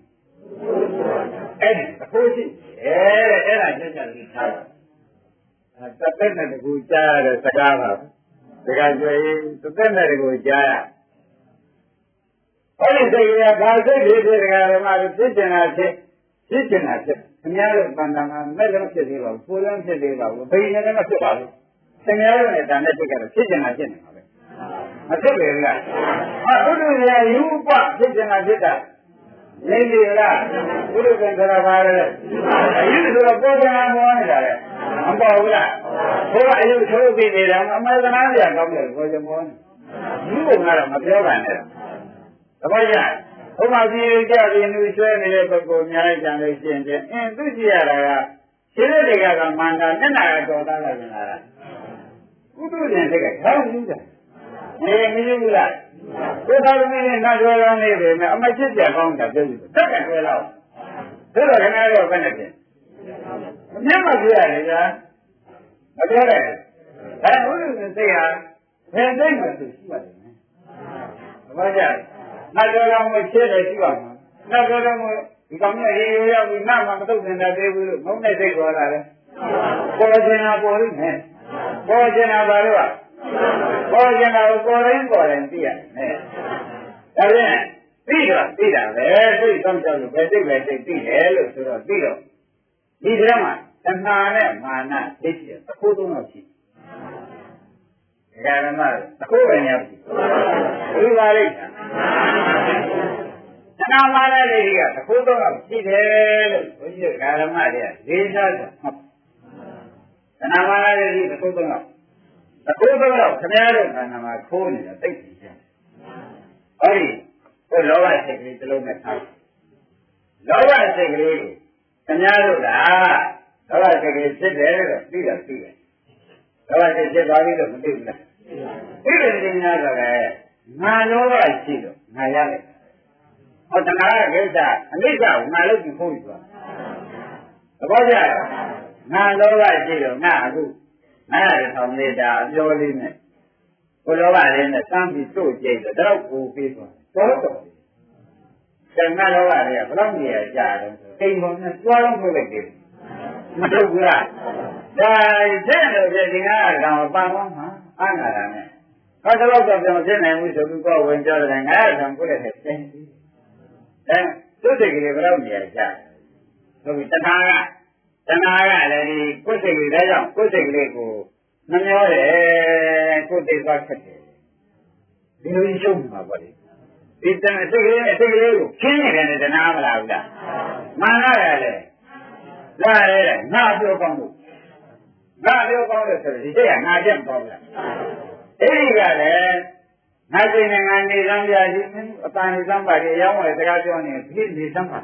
အဲ့ဒီအဖို့ရှိအဲ့ဒါကျကျလေးထားပါတစ်သက်နဲ့တကူကြားရတဲ့စကားပါတကယ်ကျွေးတစ်သက်နဲ့တကူကြားရအဲ့ဒီစိတ်ကဘာစိတ်ဖြစ်တဲ့ကဓမ္မတွေဖြစ်ကျင်တာဖြစ်ခင်ဗျားတို့တန်တန်ကမဲ့လည်းဖြစ်သေးပါဘူးကိုယ်လည်းဖြစ်သေးပါဘူးဘိနေလည်းမဖြစ်ပါဘူးခင်ဗျားတို့နဲ့တန်တဲ့စိတ်ကတော့ဖြစ်ကျင်တာဖြစ်နေပါပဲမဖြစ်ပေဘူးလားဘုဒ္ဓရဲ့ယူပဖြစ်ကျင်တာဖြစ်တာနေပြီလားဘုဒ္ဓကံဆိုတာပါလေအယူဆိုတော့ပေါ်ပြန်မောနေတာလေမပေါ်ဘူးလားဘုရားအယူချိုးပြီးနေတာအမှန်တရားပြန်ကောင်းတယ်ပေါ်ပြန်မောနေယူကတော့မပြောပါနဲ့တပည့်ရဘုရားကြီးကြပြီးလူဆွဲနေတဲ့ပုဂ္ဂိုလ်များလိုက်ကြလို့ရှိရင်သူကြည့်ရတာကရှင်းတဲ့တွေကမန္တာမျက်နှာတော်သားလိုက်နေတာကုသိုလ်ဉာဏ်တွေကခေါင်းကြီးတယ်မင်းဘူးလားကိုယ်တော်မင်းနဲ့နှဆွဲကောင်းနေပြီမဲ့အမချစ်ကြကောင်းတာပြောပြီးတက်ကဆွဲလောက်ဒါတော့ခင်ဗျားတို့ဘယ်နဲ့ပြင်အမြတ်မပြရတယ်ကွာမပြောတယ်အဲဘုရားစိတ်ဟာဘယ်စိတ်မှသူရှိပါတယ်ဘာကြနှကြောတော်မချစ်တယ်ရှိပါမှာနှကြောတော်မဒီကောင်နဲ့ရေရိုးရောက်ပြီးနာမှမတုတ်တင်တာသေးဘူးလို့ငုံနဲ့စိတ်ပေါ်လာတယ်ပေါ်ချင်တာပေါ်လိမ့်မယ်ပေါ်ချင်တာဘာလို့ပေါ်ချင်တာကိုပေါ်ရင်သိရတယ်ဒါပြန်သိတာပဲသိဆောင်ကြောက်လို့ပဲသိပဲသိတယ်လို့ဆိုတော့သိတော့ဒီထဲမှာတဏှာနဲ့မာနသိရှိတယ်တစ်ခုသုံးတော့ရှိဒါကမှတစ်ခုပဲညာပြီဘုရားလိမ့်တာတဏှာမာနလေးတွေကတစ်ခုသုံးတော့ရှိတယ်လို့ဘုန်းကြီးဓမ္မတွေကလေးစားတယ်ဟုတ်တဏှာမာနလေးတွေတစ်ခုသုံးတော့အခုတော့ခင်ဗျားတို့ခန္ဓာမှာခိုးနေတာသိပြီကျန်။အဲ့ဒီဟိုလောဘစိတ်ကလေးတစ်လုံးနဲ့ထား။လောဘစိတ်ကလေးကိုခင်ဗျားတို့ကလောဘစိတ်ကလေးဖြစ်တယ်လို့သိတယ်။လောဘစိတ်ဖြစ်သွားပြီလို့မသိဘူးလား။သိတယ်တင်များတော့လေငါလောဘရှိတော့ငါရတယ်။ဟောတဏှာရဲ့ကိစ္စအနိစ္စကိုငါလုပ်ပြီးခိုးပြီးသွား။သဘောကျလား။ငါလောဘရှိတော့ငါအခုငါရဆောင်နေတာအပြောလေးနဲ့ကိုလောဘလေးနဲ့စမ်းပြီးတို့ကြိတ်တော့ကိုပြီးသွားတော့ကျန်တဲ့လောဘတွေကဘယ်တော့နေရကြတော့အိမ်ပေါ်နဲ့သွားတော့ထုတ်လိုက်တယ်မထုတ်ဘူးလားဒါတဲ့လို့ဒီငါကောင်ပန်သွားမှာအနာတာနဲ့ဟောတော့တော့ပြောဖြစ်နိုင်ဘူးဆိုပြီးကိုဝင်ကြတယ်ငါကောင်ကိုလည်းသိတယ်သူ့စိတ်ကလေးဘယ်တော့နေရကြဆိုပြီးတခါကတဏှာကလည်းဒီကိုယ်စိတ်ကလေးဒါကြောင့်ကိုယ်စိတ်ကလေးကိုမမျောတယ်ကိုယ်သိသွားခက်တယ်ဒီလိုရှုံးမှာပေါ့လေဒီတဏှာစိတ်ကလေးနဲ့စိတ်ကလေးကိုခင်းနေတယ်တဏှာမလားဘူးလားမာနရတယ်လာရဲငါပြောကောင်းလို့ငါပြောကောင်းလို့ဆိုတော့ဒီစိတ်ကငါချက်ပေါ့ဗျာအဲ့ဒီကလည်းငါစိတ်နဲ့ငါနေစမ်းပြရှိအပန်းနေစမ်းပါလေအယောင်းဝယ်စကားပြောနေဒီနေစမ်းပါ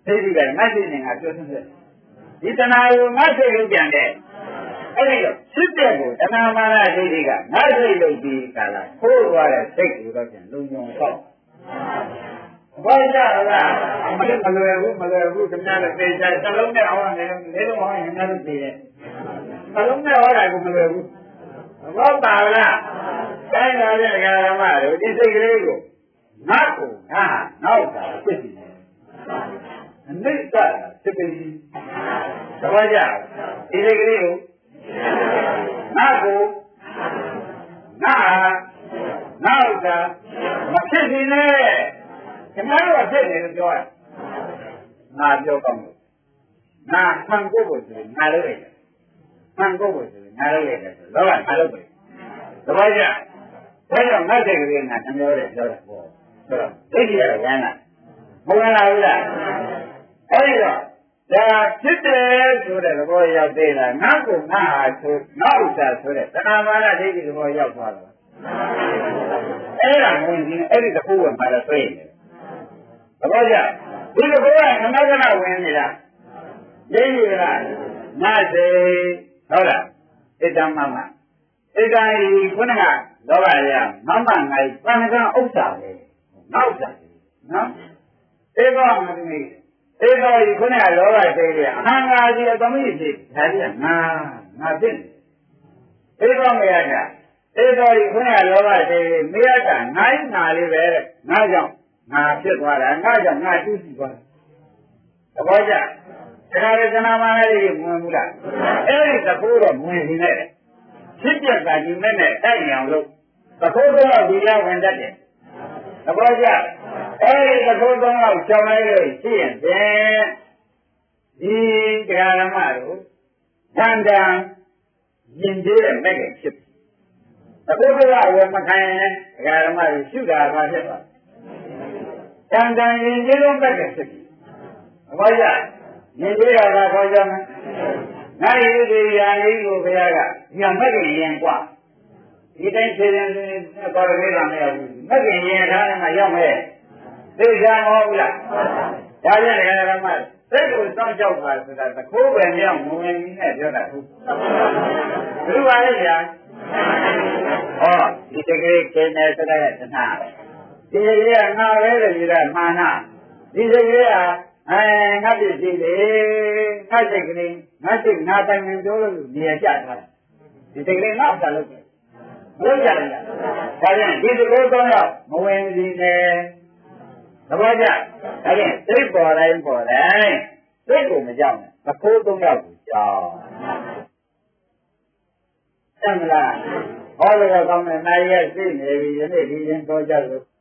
သိပြီကငါစိတ်နဲ့ငါပြောစမ်းတယ်ဒီတဏှာကိုငါစိတ်လို့ပြန်တယ်အဲ့ဒီတော့စစ်တဲ့ကိုတဏှာမာနစိတ်တွေကငါစိတ်လို့ဒီကလာခိုးသွားတဲ့စိတ်ကိုတော့ပြန်လုံုံတော့ ဘာကြလားမလွယ်ဘူးခင်ဗျားတို့သိချင်စလုံးနဲ့ဟောနေလေလုံးဟောရင်လည်းသိတယ်စလုံးနဲ့ဟောတာကမလွယ်ဘူးဘောပါလားတိုင်းလာတဲ့ဓမ္မတို့ဒီစိတ်ကလေးကိုငါ့ကိုနောက်တာဖြစ်နေတယ်အနိစ္စဖြစ်ပြီးသဘောကျဒီစိတ်ကလေးကိုငါ့ကိုနောက်တာမဖြစ်နေနဲ့ခင်ဗျားတို့ဖြစ်နေလို့ပြောရငါပြောကောင်းလို့ငါဆံကိုကိုဆိုငါလုပ်ရတယ်ဆံကိုကိုဆိုငါလုပ်ရတယ်ဆိုတော့ငါလုပ်တယ်သဘောကျဒါကြောင့်ငါစိတ်ကလေးကနှမျောတယ်ပြောတာပေါ့ဆိုတော့သိကြရရမ်းလားမဟုတ်လားဘူးလားအဲဒီတော့ဒါဖြစ်တယ်ဆိုတဲ့သဘောရောက်သေးလားငါကိုငါဟာဆိုနောက်ဥစ္စာဆိုတဲ့သနာမာနဒိဋ္ဌိသဘောရောက်သွားတော့အဲ့ဒါဝင်ကြီးအဲ့ဒီတစ်ခုဝင်ပါတော့သိနေတယ်သဘောကျဒီတစ်ခုကခဏခဏဝင်နေတာရင်းနေလားငါစိဟုတ်လားဣတ္တမမဣတ္တဤခုနကလောဘရမမငါ့ပဏ္ဏကဥစ္စာပဲနောက်ဥစ္စာနော်ဧကောမတိဧကောဤခုနကလောဘစိတ်ရအဟံငါစီအသမီးဖြစ်ဒါကြီးကငါဖြစ်ဧကောမယကဧကောဤခုနကလောဘစိတ်မယကငါလေးပဲငါကြောင့်ငါဖြစ်သွားတာငါကြောင့်ငါတူးကြည့်သွားသဘောကျဒါရကနာမလေးဝင်ဘူးလားအဲ့ဒီသဘောတော့ဝင်နေတယ်ဖြစ်ပြတာဒီမဲ့နဲ့တိုက်နေအောင်လို့သဘောတော့ဒီရဝင်တတ်တယ်သဘောကျအဲ့ဒီသဘောတော့ကြောင်းလိုက်လို့ရှိရင်ဖြင့်ဒီတရားဓမ္မတို့တန်တန်ရင်ကျေးတဲ့မဲ့ခင်ဖြစ်သဘောတော့ဝယ်မခံရင်တရားဓမ္မတွေရှုတာပါဖြစ်သွားတန်တန်ရင်ကျေးတဲ့မဲ့ခင်ဖြစ်သဘောကျရင်ကျေးတာကခေါ်ကြမယ်ငါ့ရေးဒီရာလေးကိုဘုရားကညမဲ့ခင်ရင်กว่าဒီတိုင်းခြေရင်တော်ရလေးလာမရဘူးမဲ့ခင်ရင်ထားတယ်မှာရောက်မဲ့သိကြမဟုတ်လားဒါပြန်ဓမ္မစိတ်ကိုစောင့်ကြောက်ပါဆိုတာသခိုးပဲမြောက်မဝင်ကြီးနဲ့ပြောတာဟုတ်ဘယ်လိုပါလဲဗျာဟောဒီတကယ်ကျင်းနေဆိုတဲ့တဏှာဒီတကယ်ကငါပဲလို့ပြောတာမာနဒီတကယ်ကငါပြည့်စည်တယ်ငါစိတ်ကလေးငါစိတ်ငါတိုင်ပင်ပြောလို့နေရာကျထားတယ်ဒီတကယ်ငါ့ဘာလုပ်လဲဘယ်ကြလဲဒါပြန်ဒီတကယ်တော့မဝင်စီနဲ့သဘောကျဒါပြန်စိတ်ပေါ်တိုင်းစိတ်ကိုမကြောက်နဲ့သခိုး၃ယောက်ကိုကြောက်တမ်းလားဟောလို့ကောင်းတယ်နိုင်ရသိနေပြီယနေ့ဒီရင်တော့ကြလို့